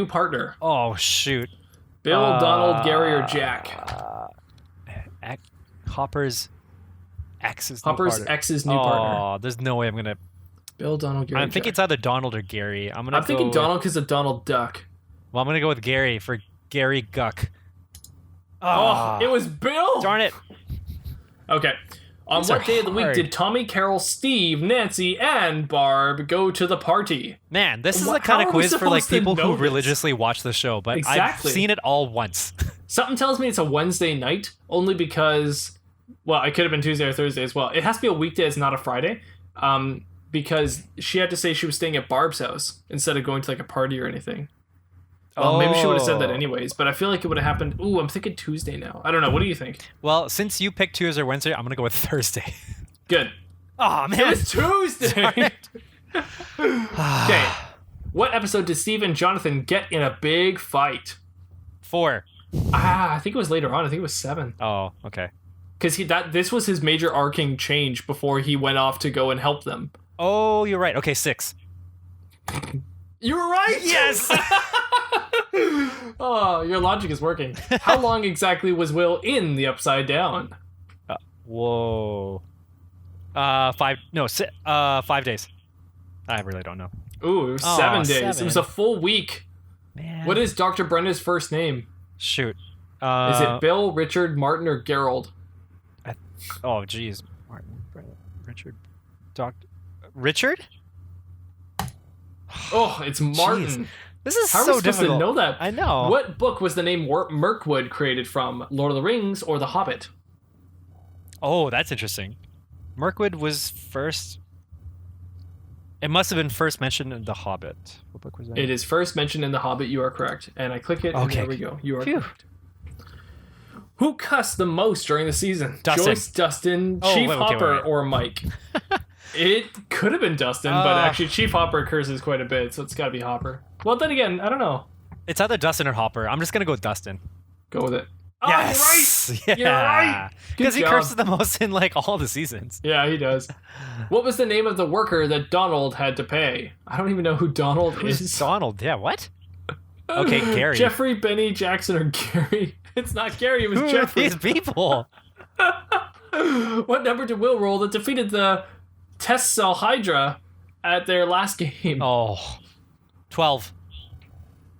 partner? Oh, shoot. Bill, Donald, Gary, or Jack? Hopper's ex's new partner. Oh, there's no way I'm going to... Bill, Donald, Gary, I think it's either Donald or Gary. I'm thinking Donald because of Donald Duck. Well, I'm going to go with Gary for Gary Guck. Oh, it was Bill! Darn it. Okay. On what day of the week did Tommy, Carol, Steve, Nancy, and Barb go to the party? Man, this is the kind of quiz for like people who religiously watch the show, but I've seen it all once. Something tells me it's a Wednesday night, only because, well, it could have been Tuesday or Thursday as well. It has to be a weekday, it's not a Friday, because she had to say she was staying at Barb's house instead of going to like a party or anything. Well, maybe she would have said that anyways, but I feel like it would have happened. Ooh, I'm thinking Tuesday now. I don't know. What do you think? Well, since you picked Tuesday or Wednesday, I'm going to go with Thursday. Good. Oh, man. It was Tuesday. Okay. What episode did Steve and Jonathan get in a big fight? 4. I think it was later on. I think it was 7. Oh, okay. Because this was his major arcing change before he went off to go and help them. Oh, you're right. Okay, 6. You were right. Yes. Oh, your logic is working. How long exactly was Will in the Upside Down? Whoa. 5 days. I really don't know. Ooh, it was 7 days. 7. It was a full week. Man. What is Dr. Brenda's first name? Shoot. Is it Bill, Richard, Martin, or Gerald? Oh, geez. Martin, Brenda, Richard, Richard? Oh, it's Martin. Jeez. This is How so are we supposed difficult. to know that? I know. What book was the name Mirkwood created from? Lord of the Rings or The Hobbit? Oh, that's interesting. Mirkwood was first... It must have been first mentioned in The Hobbit. What book was that? It is first mentioned in The Hobbit. You are correct. And I click it, and there we go. You are correct. Who cussed the most during the season? Dustin. Joyce, Dustin, Chief Hopper, or Mike? It could have been Dustin, but actually Chief Hopper curses quite a bit, so it's got to be Hopper. Well, then again, I don't know. It's either Dustin or Hopper. I'm just going to go with Dustin. Go with it. Yes! Oh, you're right! Yeah. You're right! Because he curses the most in, like, all the seasons. Yeah, he does. What was the name of the worker that Donald had to pay? I don't even know who Donald is. Who's Donald? Yeah, what? Okay, Gary. Jeffrey, Benny, Jackson, or Gary? It's not Gary, it was Who Jeffrey. are these people? What number did Will roll that defeated the Test Cell Hydra at their last game? Oh, 12.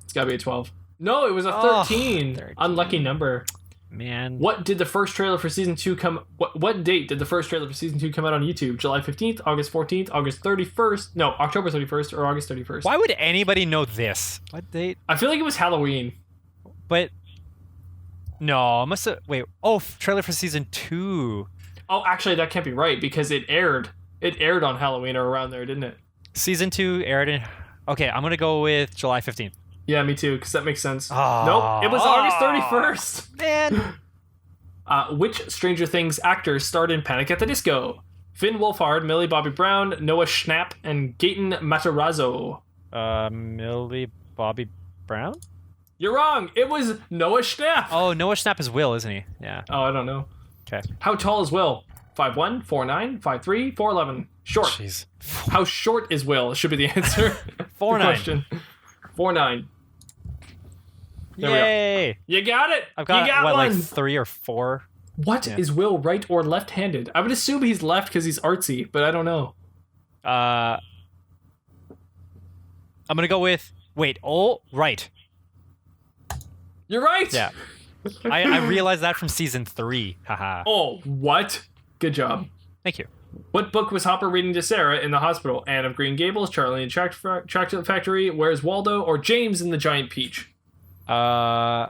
It's gotta be a 12. No, it was a 13. 13. Unlucky number. Man. What did the first trailer for season 2 come... What date did the first trailer for season 2 come out on YouTube? July 15th, August 14th, August 31st... No, October 31st or August 31st. Why would anybody know this? What date? I feel like it was Halloween. But... No, must have... Wait. Oh, trailer for season 2. Oh, actually, that can't be right because it aired. It aired on Halloween or around there, didn't it? Season 2 aired in... Okay, I'm going to go with July 15th. Yeah, me too, because that makes sense. Oh. Nope, it was August 31st. Man. Which Stranger Things actors starred in Panic at the Disco? Finn Wolfhard, Millie Bobby Brown, Noah Schnapp, and Gaten Matarazzo. Millie Bobby Brown? You're wrong. It was Noah Schnapp. Oh, Noah Schnapp is Will, isn't he? Yeah. Oh, I don't know. Okay. How tall is Will? 5'1", 4'9", 5'3", 4'11". Short. Jeez. How short is Will? Should be the answer. 4'9". Question. 4'9". Yay! You got it. I've got, you got one. like 3 or 4? What is Will, right or left-handed? I would assume he's left because he's artsy, but I don't know. I'm gonna go with right. You're right. Yeah. I realized that from season 3. Haha. Oh, what? Good job. Thank you. What book was Hopper reading to Sarah in the hospital? Anne of Green Gables, Charlie and Chocolate Factory, Where's Waldo, or James and the Giant Peach? I'm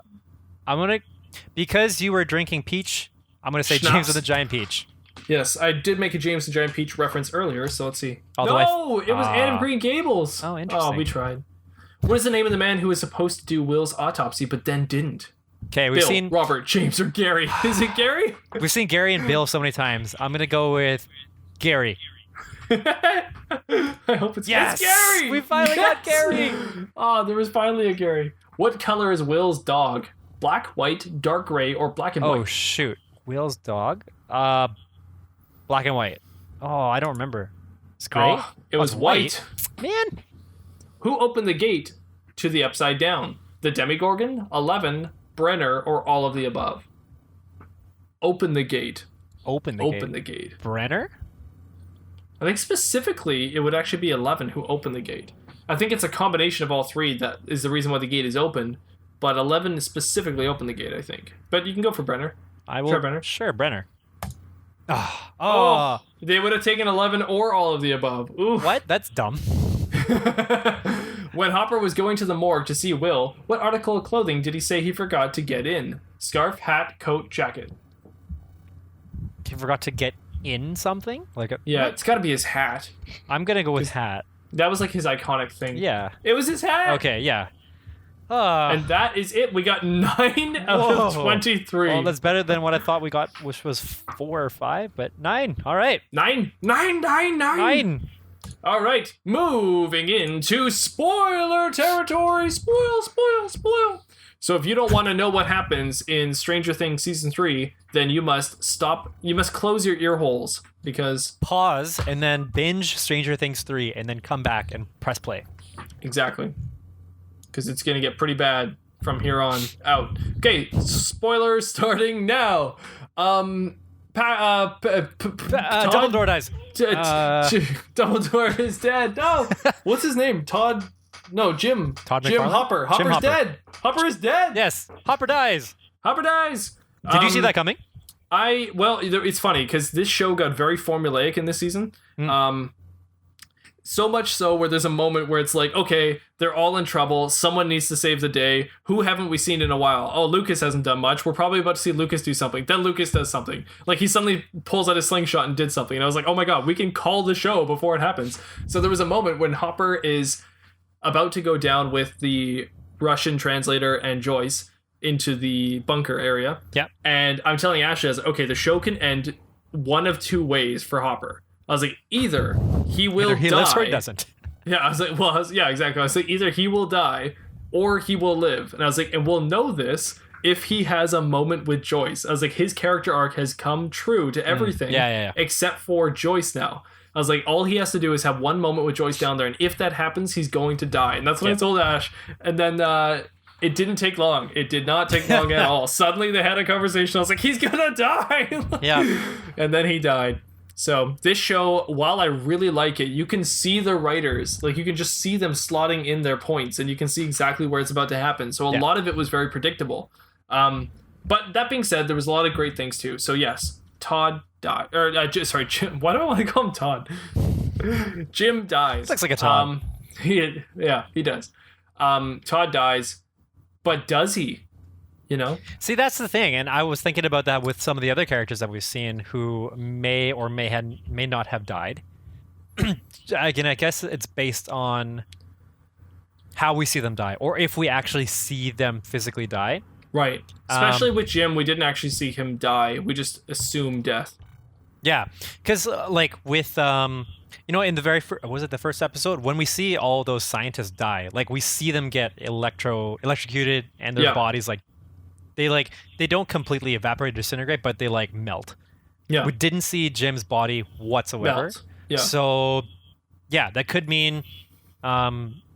gonna, because you were drinking peach, I'm gonna say Schnapps. James and the Giant Peach. Yes, I did make a James and the Giant Peach reference earlier, so let's see. Although it was Anne of Green Gables. Oh, interesting. Oh, we tried. What is the name of the man who was supposed to do Will's autopsy but then didn't? Okay, Bill, Robert, James, or Gary? Is it Gary? we've seen Gary and Bill so many times. I'm gonna go with Gary. I hope it's Yes! Gary. We finally got Gary. Oh, there was finally a Gary. What color is Will's dog? Black, white, dark gray, or black and white? Oh shoot, Will's dog. Black and white. Oh, I don't remember. It's gray. Oh, it was white. Man. Who opened the gate to the Upside Down? The Demigorgon, 11, Brenner, or all of the above? Open the gate. Open the gate. Brenner? I think specifically it would actually be 11 who opened the gate. I think it's a combination of all three that is the reason why the gate is open, but 11 specifically opened the gate, I think. But you can go for Brenner. I will. Sure, Brenner. Sure, Brenner. Oh, they would have taken 11 or all of the above. Ooh. What? That's dumb. When Hopper was going to the morgue to see Will, what article of clothing did he say he forgot to get in? Scarf, hat, coat, jacket. He forgot to get in something? Yeah, it's got to be his hat. I'm going to go with hat. That was like his iconic thing. Yeah. It was his hat. Okay, yeah. And that is it. We got 9 out of 23. Well, that's better than what I thought we got, which was 4 or 5, but 9. All right. 9. 9. All right. Moving into spoiler territory. Spoil. So if you don't want to know what happens in Stranger Things Season 3, then you must stop. You must close your ear holes because... Pause and then binge Stranger Things 3 and then come back and press play. Exactly. Because it's going to get pretty bad from here on out. Okay, spoilers starting now. Dumbledore dies. Dumbledore is dead. No! What's his name? Todd... No, Jim. Todd Jim McFarlane? Hopper. Hopper's Hopper. dead. Hopper is dead. Yes, Hopper dies. Hopper dies. Did you see that coming? Well, it's funny because this show got very formulaic in this season. So much so where there's a moment where it's like, okay, they're all in trouble. Someone needs to save the day. Who haven't we seen in a while? Oh, Lucas hasn't done much. We're probably about to see Lucas do something. Then Lucas does something. Like he suddenly pulls out his slingshot and did something. And I was like, oh my God, we can call the show before it happens. So there was a moment when Hopper is about to go down with the Russian translator and Joyce into the bunker area. Yeah. And I'm telling Ashley, I was like, okay, the show can end one of two ways for Hopper. I was like, either he will die. Lives or he doesn't. Yeah, I was like, yeah, exactly. I was like, either he will die or he will live. And I was like, and we'll know this if he has a moment with Joyce. I was like, his character arc has come true to everything except for Joyce now. I was like, all he has to do is have one moment with Joyce down there, and if that happens, he's going to die. And that's what I told Ash. And then it didn't take long. It did not take long at all. Suddenly they had a conversation. I was like, he's gonna die. Yeah. And then he died. So this show, while I really like it, you can see the writers, like you can just see them slotting in their points, and you can see exactly where it's about to happen. So a lot of it was very predictable. But that being said, there was a lot of great things too. So yes, Todd died. Jim. Why do I want to call him Todd? Jim dies. Looks like a Todd. He does. Todd dies, but does he? You know? See, that's the thing, and I was thinking about that with some of the other characters that we've seen who may or may not have died. Again, I guess it's based on how we see them die, or if we actually see them physically die. Right. Especially with Jim, we didn't actually see him die. We just assumed death. Yeah, because like with in the very was it the first episode when we see all those scientists die, like we see them get electrocuted and their bodies they don't completely evaporate or disintegrate, but they like melt. Yeah. We didn't see Jim's body whatsoever. Melt. Yeah. So yeah, that could mean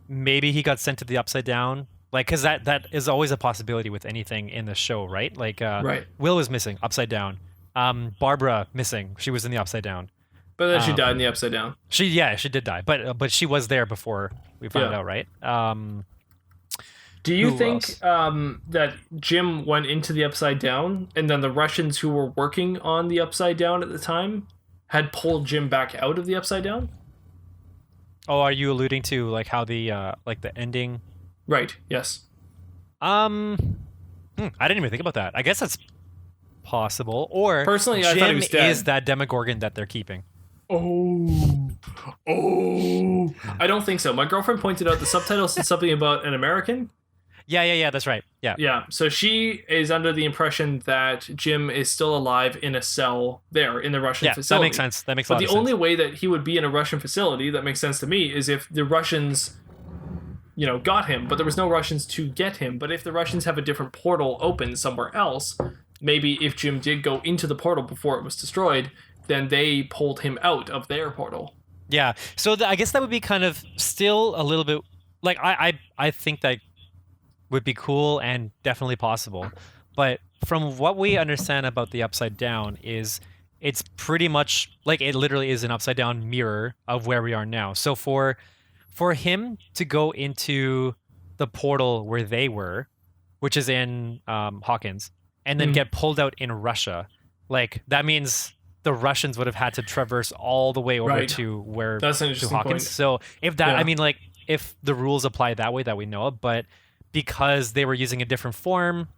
maybe he got sent to the Upside Down. Like, because that is always a possibility with anything in the show, right? Like, right. Will was missing, Upside Down. Barbara missing, she was in the Upside Down. But then she died in the Upside Down. She did die, but she was there before we found out, right? Do you think that Jim went into the Upside Down, and then the Russians who were working on the Upside Down at the time had pulled Jim back out of the Upside Down? Oh, are you alluding to like how the the ending? Right. Yes. I didn't even think about that. I guess that's possible. Or personally, Jim I thought he was dead. Is that Demogorgon that they're keeping? Oh, I don't think so. My girlfriend pointed out the subtitle said something about an American. Yeah, that's right. Yeah. So she is under the impression that Jim is still alive in a cell there in the Russian facility. That makes sense. That makes but a lot of sense. But the only way that he would be in a Russian facility that makes sense to me is if the Russians, got him. But there was no Russians to get him. But if the Russians have a different portal open somewhere else, maybe if Jim did go into the portal before it was destroyed, then they pulled him out of their portal. Yeah. So I guess that would be kind of still a little bit like I think that would be cool and definitely possible. But from what we understand about the Upside Down is it's pretty much like it literally is an upside down mirror of where we are now. So for him to go into the portal where they were, which is in Hawkins, and then get pulled out in Russia, like that means the Russians would have had to traverse all the way over to where That's an interesting to Hawkins. point. So if that, I mean, like if the rules apply that way that we know of, but because they were using a different form,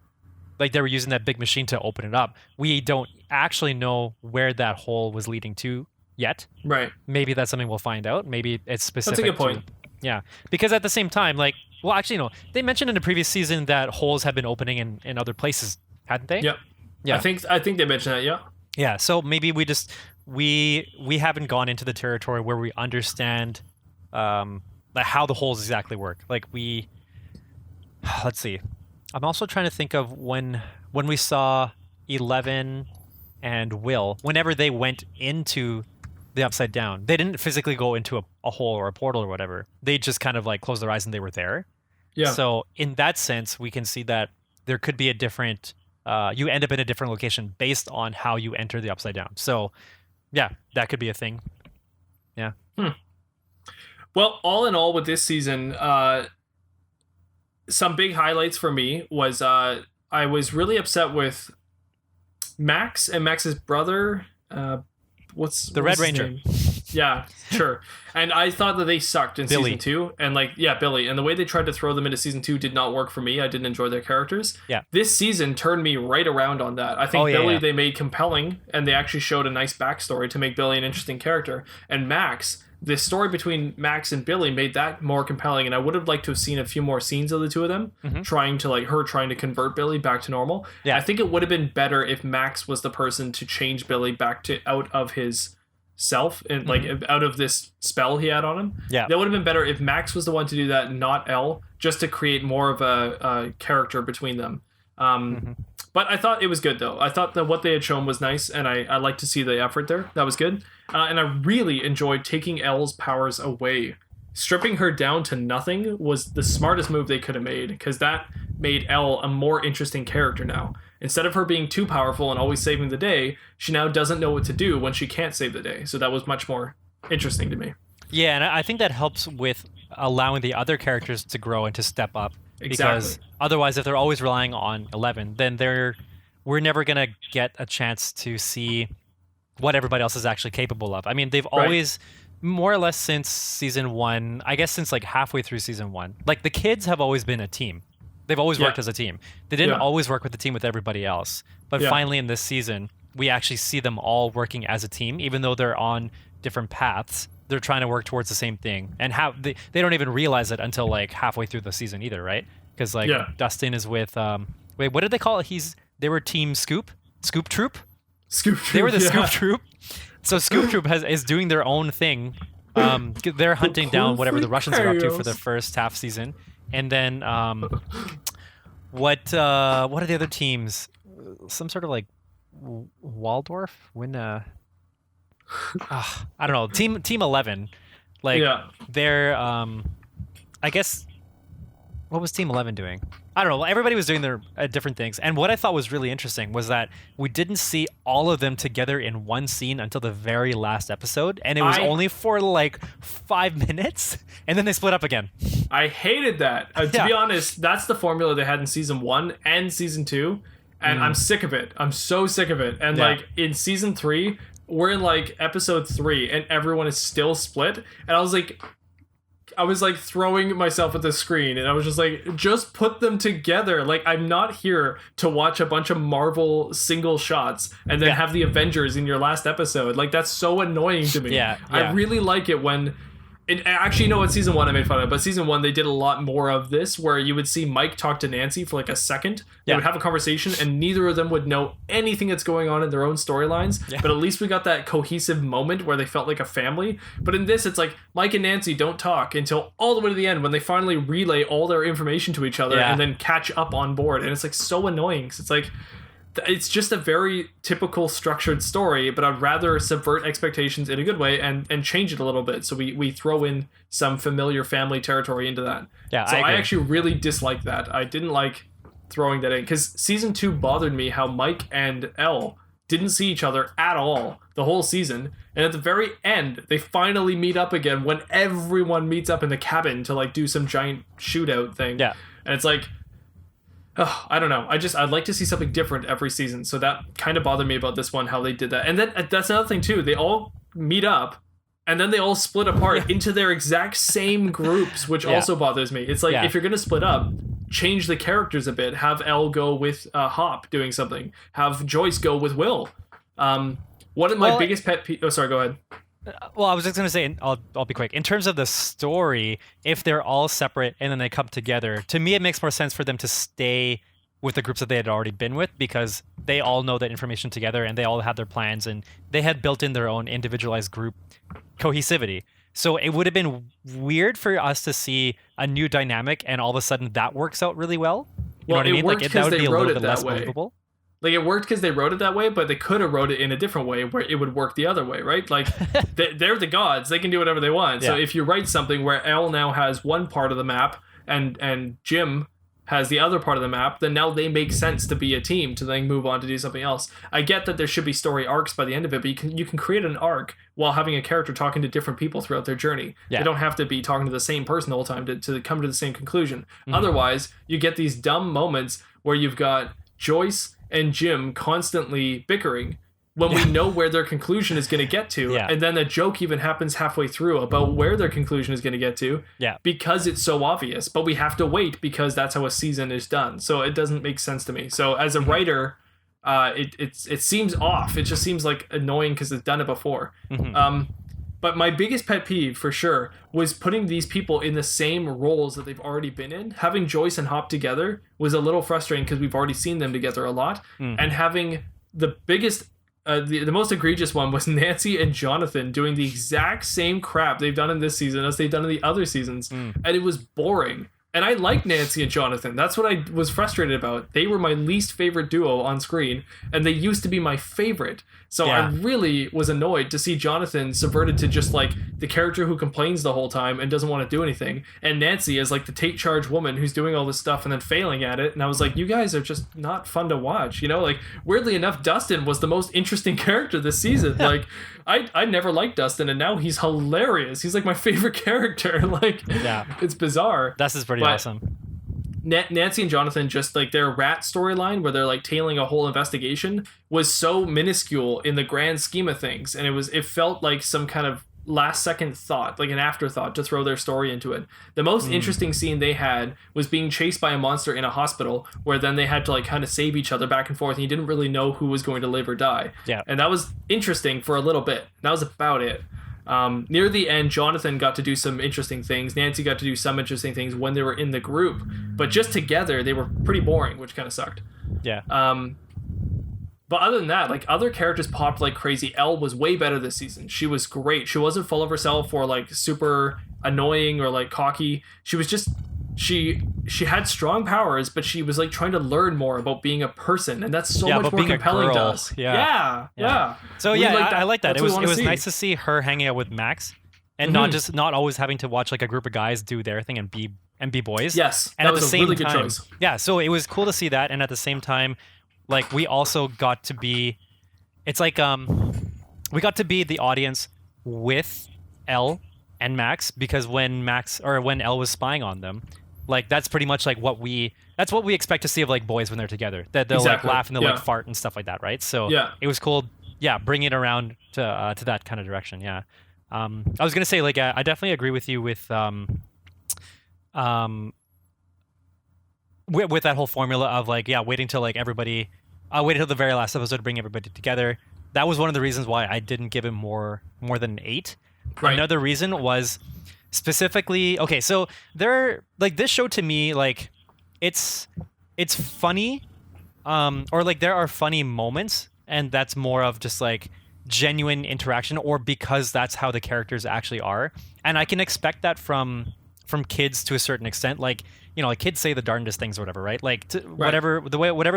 like they were using that big machine to open it up, we don't actually know where that hole was leading to yet. Right. Maybe that's something we'll find out. Maybe it's specific. That's a good point. Yeah, because at the same time, like, well, actually, no, they mentioned in the previous season that holes have been opening in other places, hadn't they? Yep. Yeah. I think they mentioned that. Yeah. Yeah. So maybe we just we haven't gone into the territory where we understand like how the holes exactly work. Like let's see. I'm also trying to think of when we saw 11 and Will, whenever they went into the Upside Down, they didn't physically go into a hole or a portal or whatever. They just kind of like closed their eyes and they were there. Yeah. So in that sense, we can see that there could be a different, you end up in a different location based on how you enter the Upside Down. So yeah, that could be a thing. Yeah. Well, all in all with this season, some big highlights for me was I was really upset with Max and Max's brother. What's Red his Ranger? Name? Yeah, sure. And I thought that they sucked in Billy. season 2. And Billy. And the way they tried to throw them into season 2 did not work for me. I didn't enjoy their characters. Yeah. This season turned me right around on that. I think Billy they made compelling, and they actually showed a nice backstory to make Billy an interesting character. And Max, the story between Max and Billy made that more compelling, and I would have liked to have seen a few more scenes of the two of them trying to convert Billy back to normal. Yeah. I think it would have been better if Max was the person to change Billy back to out of his self and out of this spell he had on him. Yeah. That would have been better if Max was the one to do that, not Elle, just to create more of a character between them. But I thought it was good, though. I thought that what they had shown was nice, and I like to see the effort there. That was good. And I really enjoyed taking Elle's powers away. Stripping her down to nothing was the smartest move they could have made, because that made Elle a more interesting character now. Instead of her being too powerful and always saving the day, she now doesn't know what to do when she can't save the day. So that was much more interesting to me. Yeah, and I think that helps with allowing the other characters to grow and to step up. Exactly. Because otherwise, if they're always relying on 11, then we're never going to get a chance to see what everybody else is actually capable of. I mean, they've always, more or less since season 1, I guess since like halfway through season 1, like the kids have always been a team. They've always worked as a team. They didn't always work with the team with everybody else. But finally in this season, we actually see them all working as a team, even though they're on different paths. They're trying to work towards the same thing, and they don't even realize it until like halfway through the season either, right? Because like Dustin is with Wait, what did they call it? They were Team Scoop Troop. Scoop Troop. They were the Scoop Troop. So Scoop Troop is doing their own thing. They're hunting down whatever the Russians are up to for the first half season, and then what are the other teams? Some sort of like Waldorf I don't know. Team 11, like they're I guess. What was Team 11 doing? I don't know. Everybody was doing their different things. And what I thought was really interesting was that we didn't see all of them together in one scene until the very last episode. And it was only for like 5 minutes. And then they split up again. I hated that. To be honest, that's the formula they had in season 1 and season 2. And I'm sick of it. I'm so sick of it. And like in season 3, we're in like episode 3 and everyone is still split. And I was like throwing myself at the screen, and I was just like, just put them together. Like, I'm not here to watch a bunch of Marvel single shots and then have the Avengers in your last episode. Like, that's so annoying to me. I really like it when... And actually, no, in season 1 I made fun of it, but season 1 they did a lot more of this, where you would see Mike talk to Nancy for like a second. They would have a conversation, and neither of them would know anything that's going on in their own storylines. But at least we got that cohesive moment where they felt like a family. But in this, it's like Mike and Nancy don't talk until all the way to the end when they finally relay all their information to each other and then catch up on board. And it's like so annoying because it's like, it's just a very typical structured story, but I'd rather subvert expectations in a good way and change it a little bit. So we throw in some familiar family territory into that. Yeah, so I actually really dislike that. I didn't like throwing that in because season 2 bothered me how Mike and Elle didn't see each other at all the whole season. And at the very end, they finally meet up again when everyone meets up in the cabin to like do some giant shootout thing. Yeah. And it's like, oh, I don't know. I'd like to see something different every season. So that kind of bothered me about this one, how they did that. And then that's another thing too. They all meet up and then they all split apart into their exact same groups, which also bothers me. It's like, if you're going to split up, change the characters a bit. Have Elle go with Hop doing something. Have Joyce go with Will. One of my biggest pet peeves... Oh, sorry, go ahead. Well, I was just going to say, I'll be quick. In terms of the story, if they're all separate and then they come together, to me it makes more sense for them to stay with the groups that they had already been with because they all know that information together and they all had their plans and they had built in their own individualized group cohesivity. So it would have been weird for us to see a new dynamic and all of a sudden that works out really well. You know what I mean? Like that would be a little bit less believable. Like, it worked because they wrote it that way, but they could have wrote it in a different way where it would work the other way, right? Like, they're the gods. They can do whatever they want. So if you write something where Elle now has one part of the map and Jim has the other part of the map, then now they make sense to be a team to then move on to do something else. I get that there should be story arcs by the end of it, but you can create an arc while having a character talking to different people throughout their journey. They don't have to be talking to the same person the whole time to come to the same conclusion. Otherwise, you get these dumb moments where you've got Joyce and Jim constantly bickering when we know where their conclusion is going to get to. And then a joke even happens halfway through about where their conclusion is going to get to because it's so obvious. But we have to wait because that's how a season is done. So it doesn't make sense to me. So as a writer, it seems off. It just seems like annoying because it's done it before. But my biggest pet peeve, for sure, was putting these people in the same roles that they've already been in. Having Joyce and Hop together was a little frustrating because we've already seen them together a lot. And having the biggest, the most egregious one was Nancy and Jonathon doing the exact same crap they've done in this season as they've done in the other seasons. And it was boring. And I like Nancy and Jonathon. That's what I was frustrated about. They were my least favorite duo on screen, and they used to be my favorite. So I really was annoyed to see Jonathon subverted to just like the character who complains the whole time and doesn't want to do anything, and Nancy as like the take charge woman who's doing all this stuff and then failing at it. And I was like, you guys are just not fun to watch. You know, like weirdly enough, Dustin was the most interesting character this season. Like I never liked Dustin, and now he's hilarious. He's like my favorite character. Like it's bizarre. This is pretty awesome. Nancy and Jonathon, just like their rat storyline where they're like tailing a whole investigation, was so minuscule in the grand scheme of things, and it felt like some kind of last second thought, like an afterthought to throw their story into it. The most interesting scene they had was being chased by a monster in a hospital, where then they had to like kind of save each other back and forth, and you didn't really know who was going to live or die. And that was interesting for a little bit. That was about it. Near the end, Jonathon got to do some interesting things. Nancy got to do some interesting things when they were in the group. But just together, they were pretty boring, which kind of sucked. Yeah. But other than that, like, other characters popped like crazy. Elle was way better this season. She was great. She wasn't full of herself or like super annoying or like cocky. She was just she had strong powers, but she was like trying to learn more about being a person, and that's so much more compelling to us. Yeah. So I like that. It was nice to see her hanging out with Max, and not always having to watch like a group of guys do their thing and be boys. Yes, and that at was the a same really time, good choice. Yeah, so it was cool to see that, and at the same time, like we also got to be, it's like we got to be the audience with Elle and Max, because when Elle was spying on them, like that's pretty much like what we expect to see of like boys when they're together. That they'll like laugh and they'll like fart and stuff like that, right? So it was cool. Yeah, bring it around to that kind of direction. Yeah. I was gonna say, like, I definitely agree with you with that whole formula of like, waiting till like everybody, wait until the very last episode to bring everybody together. That was one of the reasons why I didn't give it more than an 8. Right. Another reason was specifically, okay, so this show to me, like, it's funny, or like there are funny moments, and that's more of just like genuine interaction, or because that's how the characters actually are, and I can expect that from kids to a certain extent. Like, you know, like kids say the darndest things or whatever, right? Like whatever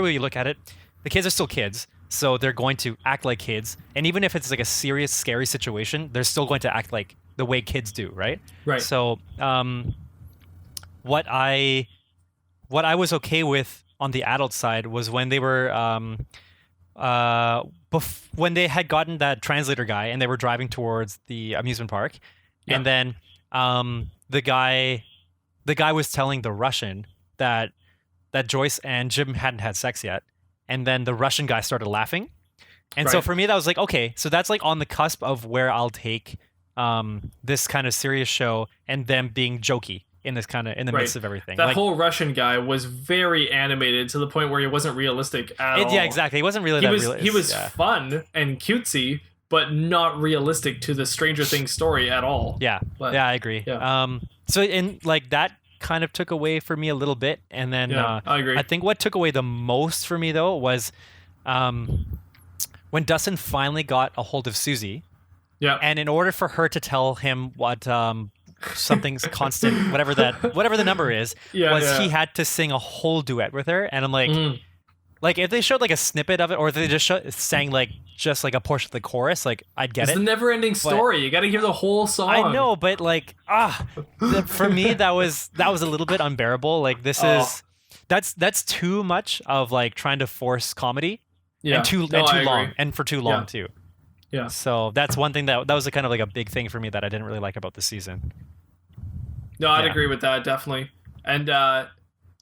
way you look at it, the kids are still kids, so they're going to act like kids, and even if it's like a serious, scary situation, they're still going to act like the way kids do, right? Right. So, what I was okay with on the adult side was when they were when they had gotten that translator guy and they were driving towards the amusement park, and then the guy was telling the Russian that Joyce and Jim hadn't had sex yet, and then the Russian guy started laughing, and so for me that was like, okay, so that's like on the cusp of where I'll take this kind of serious show and them being jokey in this kind of in the midst of everything. That whole Russian guy was very animated to the point where he wasn't realistic at all. Yeah, exactly. He wasn't really realistic. He was fun and cutesy, but not realistic to the Stranger Things story at all. Yeah, I agree. Yeah. So in like that kind of took away for me a little bit, and then I agree. I think what took away the most for me though was when Dustin finally got a hold of Susie. Yeah. And in order for her to tell him what something's constant, whatever the number is, he had to sing a whole duet with her. And I'm like, like if they showed like a snippet of it, or if they just sang like just like a portion of the chorus, like I'd get it. It's the never-ending story. You got to hear the whole song. I know, but like for me that was a little bit unbearable. Like this is that's too much of like trying to force comedy. Yeah. And too long, and for too long too. Yeah. So that's one thing that was a kind of like a big thing for me that I didn't really like about the season. No, I'd agree with that, definitely. And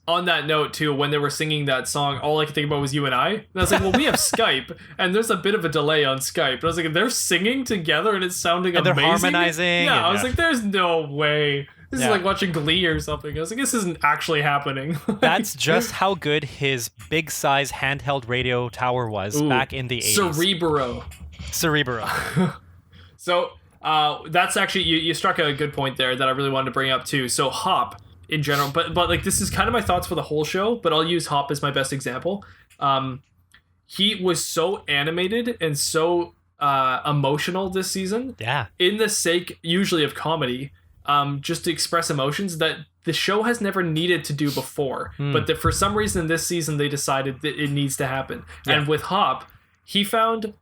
on that note, too, when they were singing that song, all I could think about was you and I. And I was like, well, we have Skype, and there's a bit of a delay on Skype. And I was like, they're singing together, and it's sounding amazing. They're harmonizing. Yeah, I was like, there's no way. This is like watching Glee or something. I was like, this isn't actually happening. That's just how good his big size handheld radio tower was back in the 80s. Cerebro. So that's actually you struck a good point there that I really wanted to bring up too. So Hop in general, but like this is kind of my thoughts for the whole show, but I'll use Hop as my best example. He was so animated and so emotional this season. Yeah. In the sake usually of comedy, just to express emotions that the show has never needed to do before, but that for some reason this season they decided that it needs to happen. Yeah. And with Hop, he found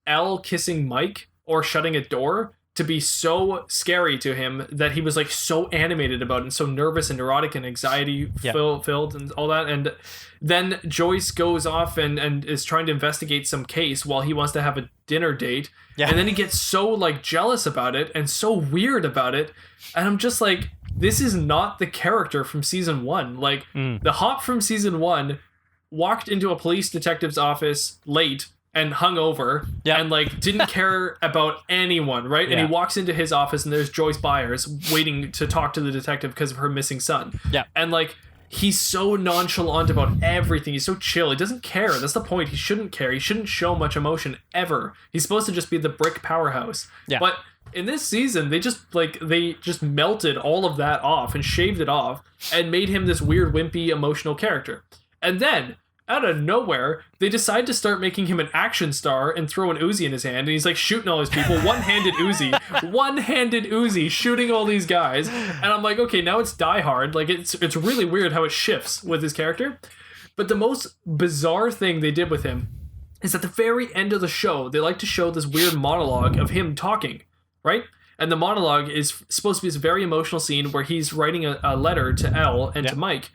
Elle kissing Mike or shutting a door to be so scary to him that he was like so animated about it and so nervous and neurotic and anxiety filled and all that. And then Joyce goes off and is trying to investigate some case while he wants to have a dinner date. Yeah. And then he gets so like jealous about it and so weird about it. And I'm just like, this is not the character from season 1. Like the Hop from season 1 walked into a police detective's office late and hungover and like didn't care about anyone, right? And he walks into his office and there's Joyce Byers waiting to talk to the detective because of her missing son. Yeah. And like he's so nonchalant about everything. He's so chill. He doesn't care. That's the point. He shouldn't care. He shouldn't show much emotion ever. He's supposed to just be the brick powerhouse. Yeah. But In this season, they just melted all of that off and shaved it off and made him this weird, wimpy, emotional character. And then, out of nowhere, they decide to start making him an action star and throw an Uzi in his hand, and he's like shooting all these people, one-handed Uzi shooting all these guys. And I'm like, okay, now it's Die Hard. Like, it's really weird how it shifts with his character. But the most bizarre thing they did with him is at the very end of the show, they like to show this weird monologue of him talking. Right? And the monologue is supposed to be this very emotional scene where he's writing a letter to Elle and to Mike.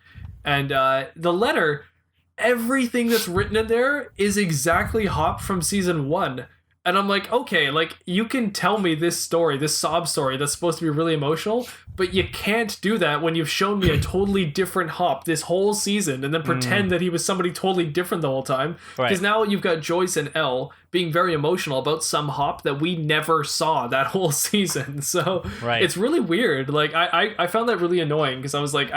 And the letter, everything that's written in there is exactly Hop from season 1. And I'm like, okay, like, you can tell me this story, this sob story that's supposed to be really emotional, but you can't do that when you've shown me a totally different Hop this whole season and then pretend that he was somebody totally different the whole time. Because now you've got Joyce and Elle being very emotional about some Hop that we never saw that whole season. So it's really weird. Like, I found that really annoying because I was like,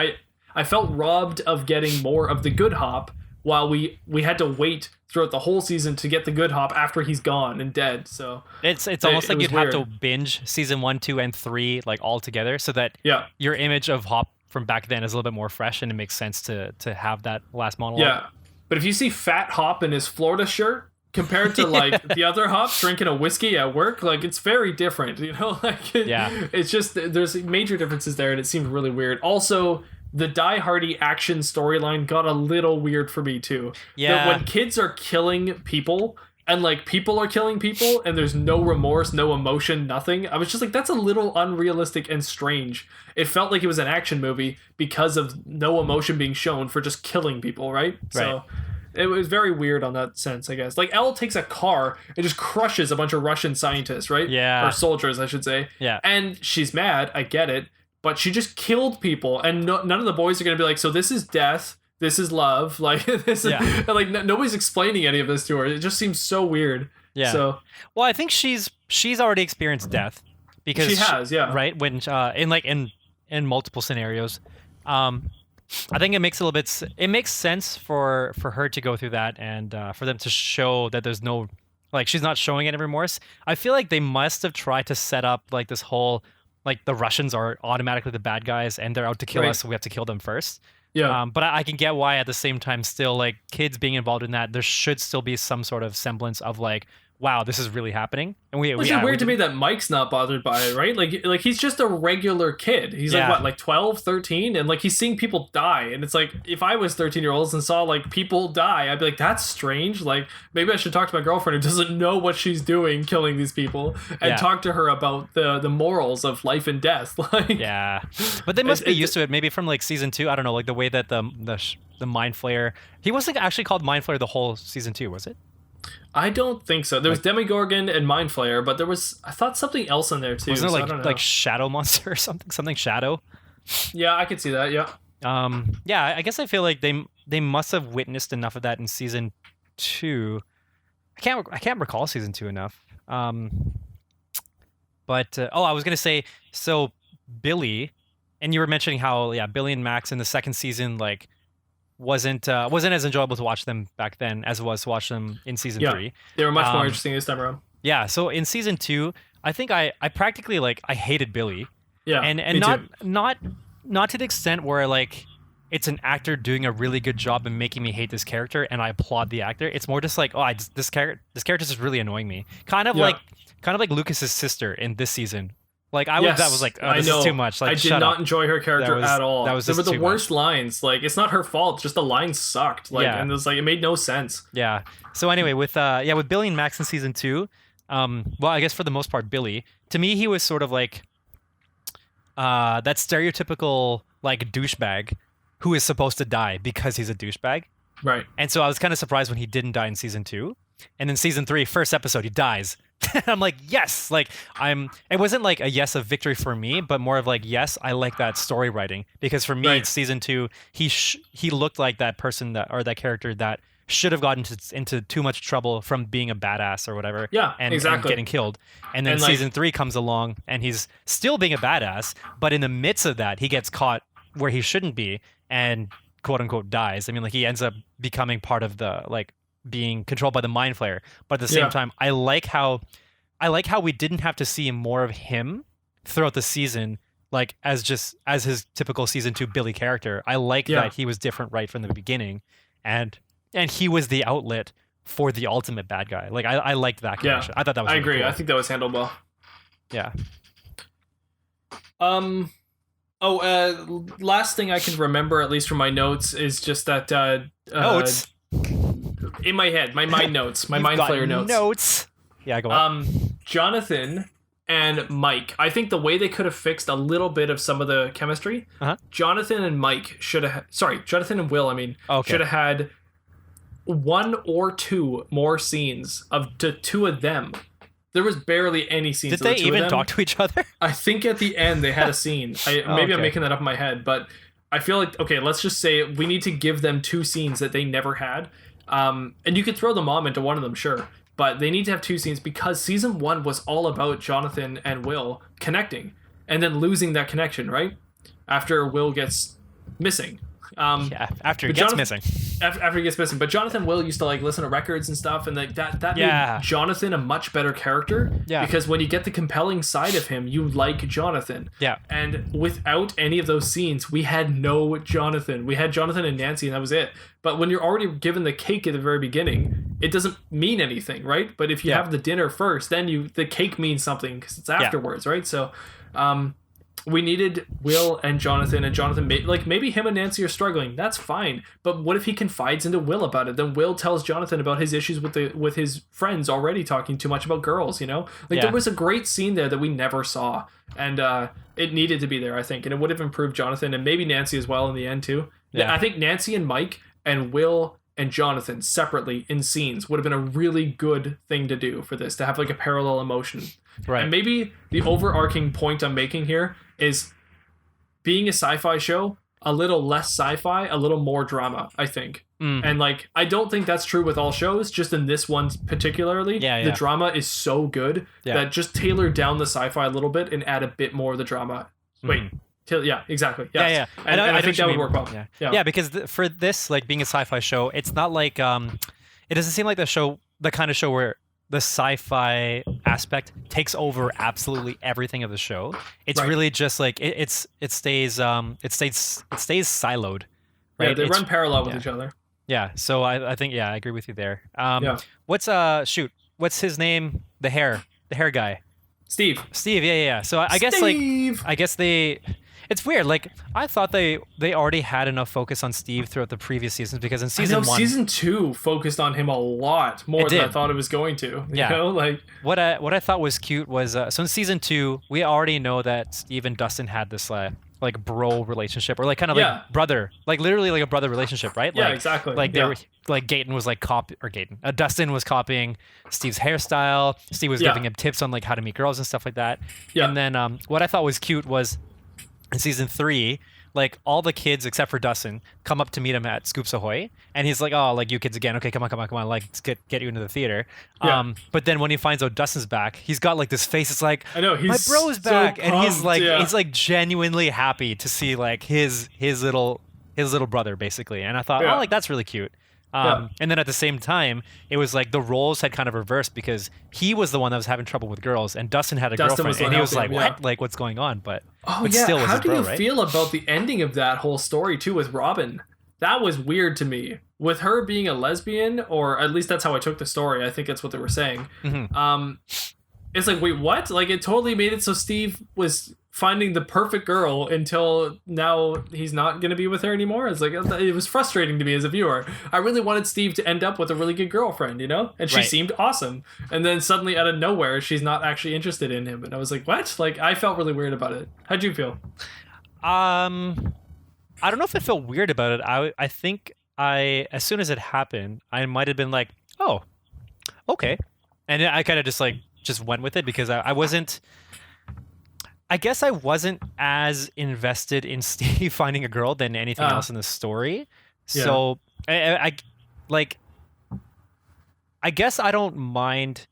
I felt robbed of getting more of the good Hop while we had to wait throughout the whole season to get the good Hop after he's gone and dead. So it's almost like you'd have to binge season 1, 2, and 3 like all together so that your image of Hop from back then is a little bit more fresh and it makes sense to have that last monologue. Yeah, but if you see Fat Hop in his Florida shirt compared to like the other Hop drinking a whiskey at work, like, it's very different, you know? Like, it's just, there's major differences there, and it seemed really weird. Also, the Die Hardy action storyline got a little weird for me too. Yeah. When kids are killing people and like people are killing people and there's no remorse, no emotion, nothing, I was just like, that's a little unrealistic and strange. It felt like it was an action movie because of no emotion being shown for just killing people, right? So it was very weird on that sense, I guess. Like, Elle takes a car and just crushes a bunch of Russian scientists, right? Yeah. Or soldiers, I should say. Yeah. And she's mad, I get it. But she just killed people, and none of the boys are going to be like, so this is death, this is love. Like, this is, like, nobody's explaining any of this to her. It just seems so weird. Yeah. So, well, I think she's already experienced death because she has, right, when in multiple scenarios. I think it makes a little bit. It makes sense for her to go through that, and for them to show that there's no, like, she's not showing any remorse. I feel like they must have tried to set up like this whole, like, the Russians are automatically the bad guys and they're out to kill us, so we have to kill them first. Yeah. But I can get why at the same time still, like, kids being involved in that, there should still be some sort of semblance of like, wow, this is really happening. And it's weird to me that Mike's not bothered by it, right? Like he's just a regular kid. He's like, what, like 12, 13? And like, he's seeing people die. And it's like, if I was 13-year-olds and saw like people die, I'd be like, that's strange. Like, maybe I should talk to my girlfriend who doesn't know what she's doing, killing these people, and talk to her about the morals of life and death. Like, but they must be used to it. Maybe from like season 2. I don't know, like the way that the Mind Flayer, he wasn't actually called Mind Flayer the whole season 2, was it? I don't think so. There was Demogorgon and Mind Flayer, but there was, I thought, something else in there too. Wasn't there like Shadow Monster or something Shadow? Yeah, I could see that. Yeah. Yeah, I guess I feel like they must have witnessed enough of that in season 2. I can't recall season 2 enough. But I was gonna say, so Billy, and you were mentioning how Billy and Max in the second season like wasn't as enjoyable to watch them back then as it was to watch them in season 3. They were much more interesting this time around. Yeah, so in season 2, I think I practically like I hated Billy. Yeah, and not to the extent where like it's an actor doing a really good job and making me hate this character and I applaud the actor. It's more just like, this character is really annoying me. Kind of like Lucas's sister in this season. Like that was like, this is too much. Like, I did not enjoy her character at all. That was they were the worst lines. Like, it's not her fault. Just the lines sucked. Like, and it was like, it made no sense. Yeah. So anyway, with Billy and Max in season 2, well, I guess for the most part, Billy, to me, he was sort of like that stereotypical like douchebag who is supposed to die because he's a douchebag. Right. And so I was kind of surprised when he didn't die in season 2. And in season 3, first episode, he dies. I'm like, yes, like it wasn't like a yes of victory for me, but more of like, yes, I like that story writing, because for me, season 2, he looked like that person that character that should have gotten into too much trouble from being a badass or whatever. Yeah, and getting killed. And then season 3 comes along and he's still being a badass, but in the midst of that, he gets caught where he shouldn't be and quote unquote dies. I mean, like, he ends up becoming part of the like being controlled by the Mind Flayer, but at the same time, I like how like how we didn't have to see more of him throughout the season, like as his typical season 2 Billy character. I like that he was different right from the beginning, and he was the outlet for the ultimate bad guy. Like I liked that connection. I thought that was. I really agree. cool. I think that was handled well. Yeah. Last thing I can remember, at least from my notes, is just that Notes in my head, my mind notes, my mind flayer notes. Notes. Yeah, go on. Jonathan and Mike. I think the way they could have fixed a little bit of some of the chemistry, Jonathan and Mike should have. Jonathan and Will. I mean, should have had 1 or 2 more scenes of the 2 of them. There was barely any scenes. Did they even talk to each other? I think at the end they had a scene. I'm making that up in my head, but I feel like, okay, let's just say we need to give them 2 scenes that they never had. And you could throw the mom into one of them, sure. But they need to have 2 scenes because season 1 was all about Jonathan and Will connecting and then losing that connection, right? After Will gets missing. After he gets missing. After he gets missing. But Jonathan and Will used to like listen to records and stuff, and like that made Jonathan a much better character. Yeah. Because when you get the compelling side of him, you like Jonathan. Yeah. And without any of those scenes, we had no Jonathan. We had Jonathan and Nancy, and that was it. But when you're already given the cake at the very beginning, it doesn't mean anything, right? But if you have the dinner first, then the cake means something because it's afterwards, right? So, we needed Will and Jonathan maybe him and Nancy are struggling. That's fine. But what if he confides into Will about it? Then Will tells Jonathan about his issues with his friends already talking too much about girls, you know? There was a great scene there that we never saw. And it needed to be there, I think. And it would have improved Jonathan and maybe Nancy as well in the end too. Yeah. I think Nancy and Mike and Will and Jonathan separately in scenes would have been a really good thing to do for this, to have like a parallel emotion. Right. And maybe the overarching point I'm making here is being a sci-fi show, a little less sci-fi, a little more drama, I think. And like, I don't think that's true with all shows, just in this one particularly. The drama is so good that just tailor down the sci-fi a little bit and add a bit more of the drama. Yeah, exactly. Yes. Yeah. And I think that would work well. Yeah, because for this, like being a sci-fi show, it's not like it doesn't seem like the kind of show where the sci-fi aspect takes over absolutely everything of the show. It's really just like it stays siloed. Right? Yeah, they run parallel with each other. Yeah, so I think I agree with you there. What's his name? The hair guy. Steve. Yeah. So I guess it's weird. Like I thought they already had enough focus on Steve throughout the previous seasons because in season 2 focused on him a lot more than I thought it was going to. You know? Like what I thought was cute was so in season 2 we already know that Steve and Dustin had this like bro relationship or like kind of like brother, like literally like a brother relationship, right? Yeah, exactly. Like they were like Dustin was copying Steve's hairstyle. Steve was giving him tips on like how to meet girls and stuff like that. Yeah. And then what I thought was cute was in season 3, like all the kids except for Dustin come up to meet him at Scoops Ahoy, and he's like, "Oh, like you kids again? Okay, come on, like let's get you into the theater." Yeah. But then when he finds out Dustin's back, he's got like this face. It's like, I know my bro's back, so and he's like genuinely happy to see like his little brother basically. And I thought, oh, like that's really cute. And then at the same time, it was like the roles had kind of reversed because he was the one that was having trouble with girls, and Dustin had a girlfriend, and he was like, "What? Like, what's going on?" But still was how do you right? feel about the ending of that whole story too with Robin? That was weird to me. With her being a lesbian, or at least that's how I took the story. I think that's what they were saying. Mm-hmm. It's like, wait, what? Like, it totally made it so Steve was finding the perfect girl until now he's not going to be with her anymore. It's like, it was frustrating to me as a viewer. I really wanted Steve to end up with a really good girlfriend, you know? And she seemed awesome. And then suddenly out of nowhere, she's not actually interested in him. And I was like, what? Like, I felt really weird about it. How'd you feel? I don't know if I felt weird about it. I think as soon as it happened, I might have been like, oh, okay. And I kind of just went with it because I guess I wasn't as invested in Steve finding a girl than anything else in the story. So I guess I don't mind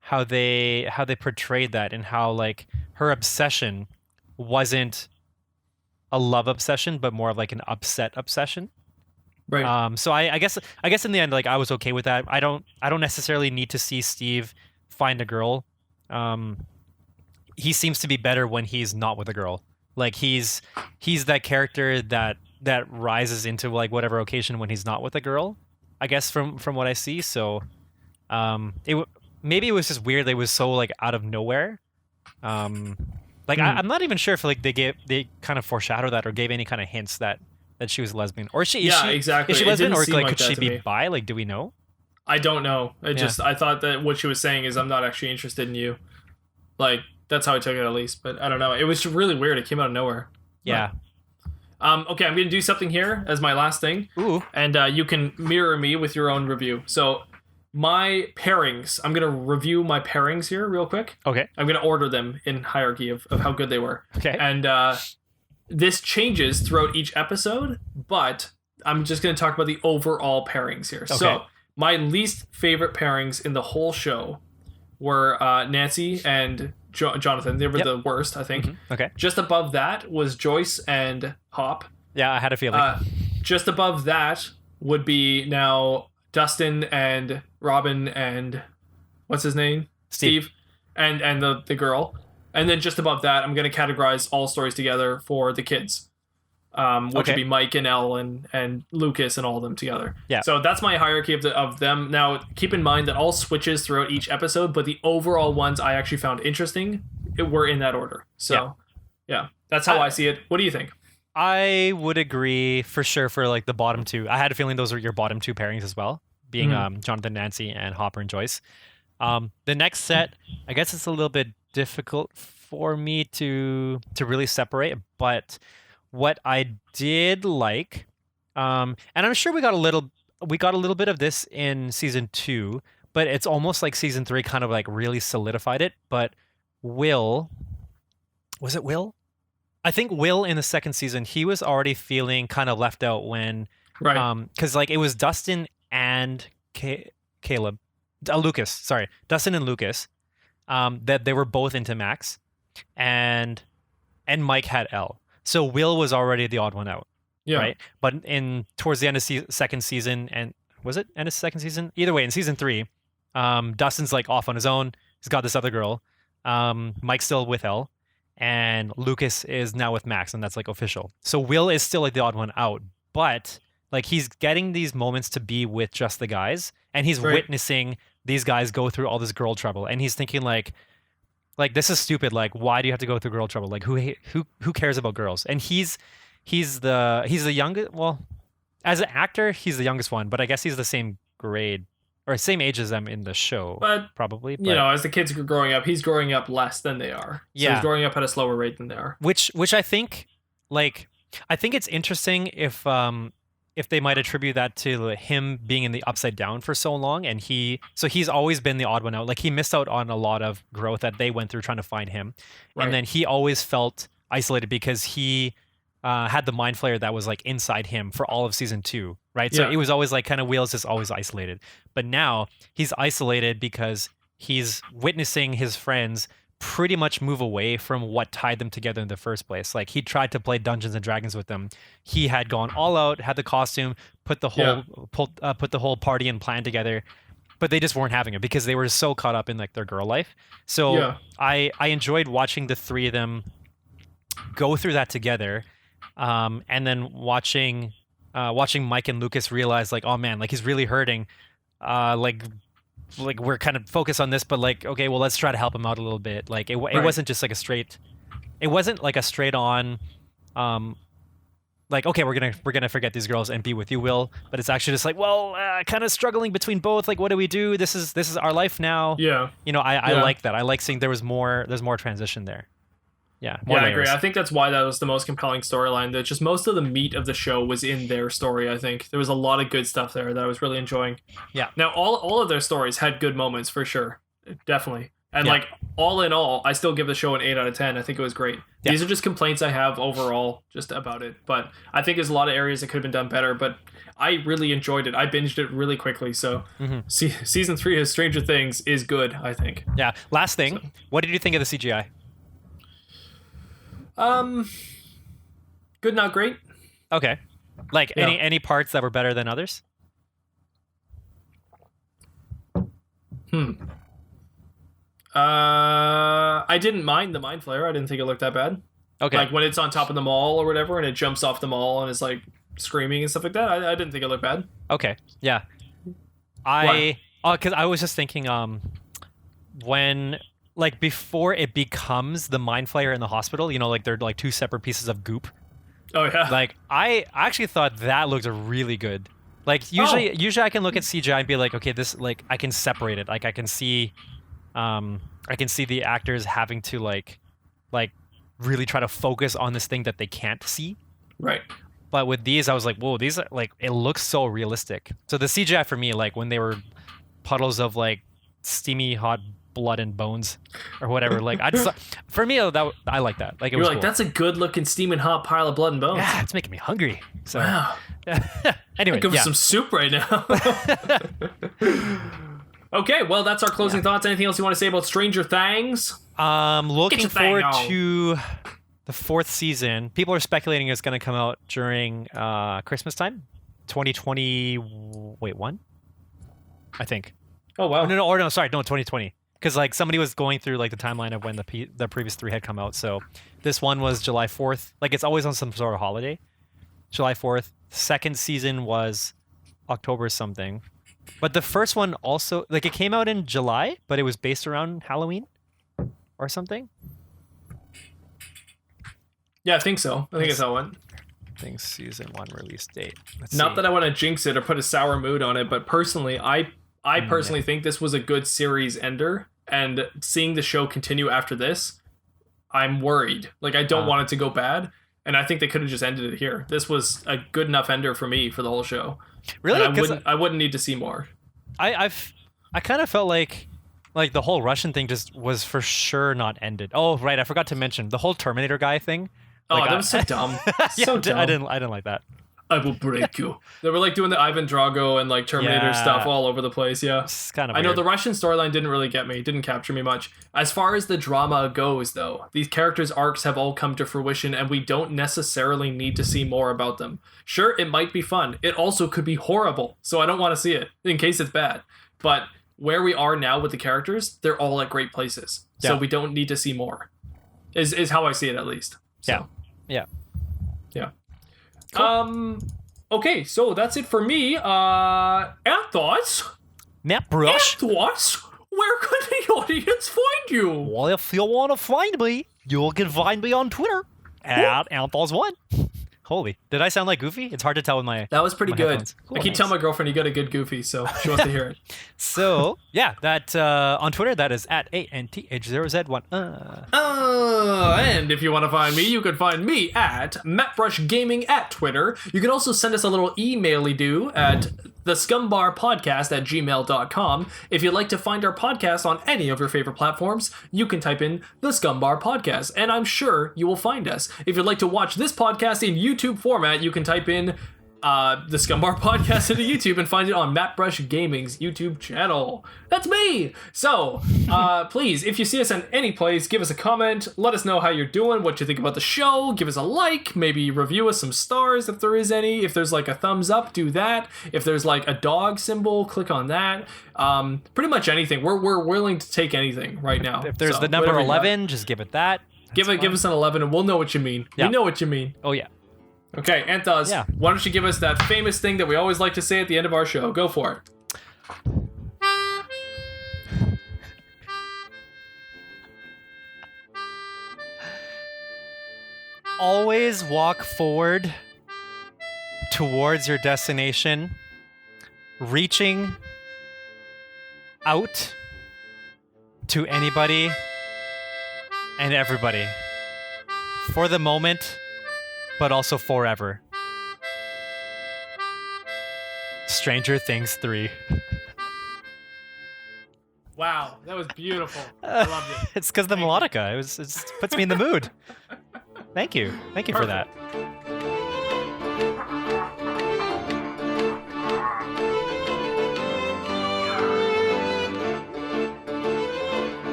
how they portrayed that and how like her obsession wasn't a love obsession, but more of like an upset obsession. Right. So I guess in the end, like I was okay with that. I don't necessarily need to see Steve find a girl he seems to be better when he's not with a girl. Like he's that character that rises into like whatever occasion when he's not with a girl, I guess from what I see. So maybe it was just weird that it was so like out of nowhere. I'm not even sure if like they kind of foreshadowed that or gave any kind of hints that she was lesbian, or exactly. Is she lesbian, or like like could she be bi? Like, do we know? I don't know. I thought that what she was saying is I'm not actually interested in you. Like that's how I took it at least, but I don't know. It was really weird. It came out of nowhere. Yeah. Okay, I'm gonna do something here as my last thing. Ooh. And you can mirror me with your own review. So my pairings, I'm gonna review my pairings here real quick. Okay. I'm gonna order them in hierarchy of how good they were. Okay. And this changes throughout each episode, but I'm just gonna talk about the overall pairings here. Okay. So my least favorite pairings in the whole show were Nancy and Jonathon. They were the worst, I think. Mm-hmm. Okay. Just above that was Joyce and Hop. Yeah, I had a feeling. Just above that would be now Dustin and Robin and what's his name? Steve. And the girl. And then just above that, I'm going to categorize all stories together for the kids. Which would be Mike and Elle and Lucas and all of them together. Yeah. So that's my hierarchy of them. Now, keep in mind that all switches throughout each episode, but the overall ones I actually found interesting were in that order. So, yeah that's how I see it. What do you think? I would agree for sure for like the bottom two. I had a feeling those were your bottom two pairings as well, being Jonathon, Nancy, and Hopper and Joyce. The next set, I guess it's a little bit difficult for me to really separate, but what I did like, and I'm sure we got a little bit of this in season 2, but it's almost like season 3 kind of like really solidified it. But was it Will? I think Will in the second season, he was already feeling kind of left out when, because like it was Dustin and Dustin and Lucas, that they were both into Max, and Mike had Elle. So Will was already the odd one out, right? But towards the end of second season, and was it end of second season? Either way, in season 3, Dustin's like off on his own. He's got this other girl. Mike's still with Elle, and Lucas is now with Max, and that's like official. So Will is still like the odd one out, but like he's getting these moments to be with just the guys, and he's witnessing these guys go through all this girl trouble, and he's thinking like this is stupid. Like, why do you have to go through girl trouble? Like, who cares about girls? And he's the youngest. Well, as an actor, he's the youngest one, but I guess he's the same grade or same age as them in the show. But probably, you know, as the kids are growing up, he's growing up less than they are. So he's growing up at a slower rate than they are. Which I think, I think it's interesting if they might attribute that to him being in the upside down for so long, and he's always been the odd one out. Like he missed out on a lot of growth that they went through trying to find him, and then he always felt isolated because he had the mind flayer that was like inside him for all of season 2, right? So it was always like kind of Will's just always isolated, but now he's isolated because he's witnessing his friends pretty much move away from what tied them together in the first place. Like he tried to play Dungeons and Dragons with them. He had gone all out, had the costume, put the whole party and plan together, but they just weren't having it because they were so caught up in like their girl life. So I enjoyed watching the three of them go through that together, and then watching Mike and Lucas realize like, oh man, like he's really hurting. Like we're kind of focused on this, but like, okay, well, let's try to help him out a little bit. Like it wasn't just like it wasn't like a straight on, like, okay, we're gonna forget these girls and be with you, Will. But it's actually just like, well, kind of struggling between both. Like, what do we do? This is our life now. Yeah. You know, I like that. I like seeing there's more transition there. Yeah, I agree. I think that's why that was the most compelling storyline. That just most of the meat of the show was in their story. I think there was a lot of good stuff there that I was really enjoying. Yeah. Now, all of their stories had good moments for sure, definitely. And like all in all, I still give the show an 8 out of 10. I think it was great. Yeah. These are just complaints I have overall just about it. But I think there's a lot of areas that could have been done better. But I really enjoyed it. I binged it really quickly. So season 3 of Stranger Things is good, I think. Yeah. Last thing, what did you think of the CGI? Good, not great. Okay. Like any parts that were better than others? I I didn't mind the mind flare. I didn't think it looked that bad. Okay. Like when it's on top of the mall or whatever, and it jumps off the mall and is like screaming and stuff like that. I didn't think it looked bad. Okay. Yeah. Because I was just thinking, when like before it becomes the mind flayer in the hospital, you know, like they're like two separate pieces of goop. Oh yeah. Like I actually thought that looked really good. Like usually I can look at CGI and be like, okay, this like I can separate it. Like I can see the actors having to like really try to focus on this thing that they can't see. Right. But with these, I was like, whoa, these are like, it looks so realistic. So the CGI for me, like when they were puddles of like steamy hot blood and bones or whatever, like for me, I like that. Like it was like, cool. That's a good looking steaming hot pile of blood and bones. Yeah, it's making me hungry. So wow. Anyway, go for some soup right now. Okay, well, that's our closing thoughts. Anything else you want to say about Stranger Things? Looking forward to the 4th season. People are speculating it's going to come out during Christmas time, 2021, I think. Oh wow! No, sorry, 2020. Because like somebody was going through like the timeline of when the previous 3 had come out. So this one was July 4th. Like it's always on some sort of holiday. July 4th. 2nd season was October something. But the first one also, like it came out in July, but it was based around Halloween or something. Yeah, I think so. I think it's how it went. I think season 1 release date. Not that I want to jinx it or put a sour mood on it, but personally, I personally think this was a good series ender, and seeing the show continue after this, I'm worried. Like, I don't want it to go bad, and I think they could have just ended it here. This was a good enough ender for me for the whole show. Really? I wouldn't need to see more. I kind of felt like the whole Russian thing just was for sure not ended. Oh, right, I forgot to mention the whole Terminator guy thing. Like, that was so dumb. So dumb. I didn't like that. I will break you. They were like doing the Ivan Drago and like Terminator stuff all over the place. Yeah, it's kind of. I know the Russian storyline didn't really get me. It didn't capture me much. As far as the drama goes, though, these characters' arcs have all come to fruition, and we don't necessarily need to see more about them. Sure, it might be fun. It also could be horrible. So I don't want to see it in case it's bad. But where we are now with the characters, they're all at great places. So we don't need to see more. Is how I see it, at least. So. Yeah. Cool. Okay, so that's it for me. Anth0z? Mattbrush? Anth0z? Where could the audience find you? Well, if you want to find me, you can find me on Twitter at Anth0z1. Holy, did I sound like Goofy? It's hard to tell with my. That was pretty good. Cool, I keep telling my girlfriend you got a good Goofy, so she wants to hear it. So yeah, that on Twitter that is at Anth0z1. And if you want to find me, you can find me at Mattbrush Gaming at Twitter. You can also send us a little emaily do at the Scumm Bar Podcast at gmail.com. If you'd like to find our podcast on any of your favorite platforms, you can type in the Scumm Bar Podcast, and I'm sure you will find us. If you'd like to watch this podcast in YouTube format, you can type in the Scumm Bar Podcast into YouTube and find it on Mattbrush Gaming's YouTube channel. That's me! So, please, if you see us in any place, give us a comment, let us know how you're doing, what you think about the show, give us a like, maybe review us some stars if there is any. If there's like a thumbs up, do that. If there's like a dog symbol, click on that. Pretty much anything. We're willing to take anything right now. If there's the number 11, just give it that. Give us an 11 and we'll know what you mean. Yeah. We know what you mean. Oh, yeah. Okay, Anth0z, why don't you give us that famous thing that we always like to say at the end of our show? Go for it. Always walk forward towards your destination, reaching out to anybody and everybody for the moment, but also forever. Stranger Things 3. Wow, that was beautiful. I loved it. It's because the melodica. It puts me in the mood. Thank you for that.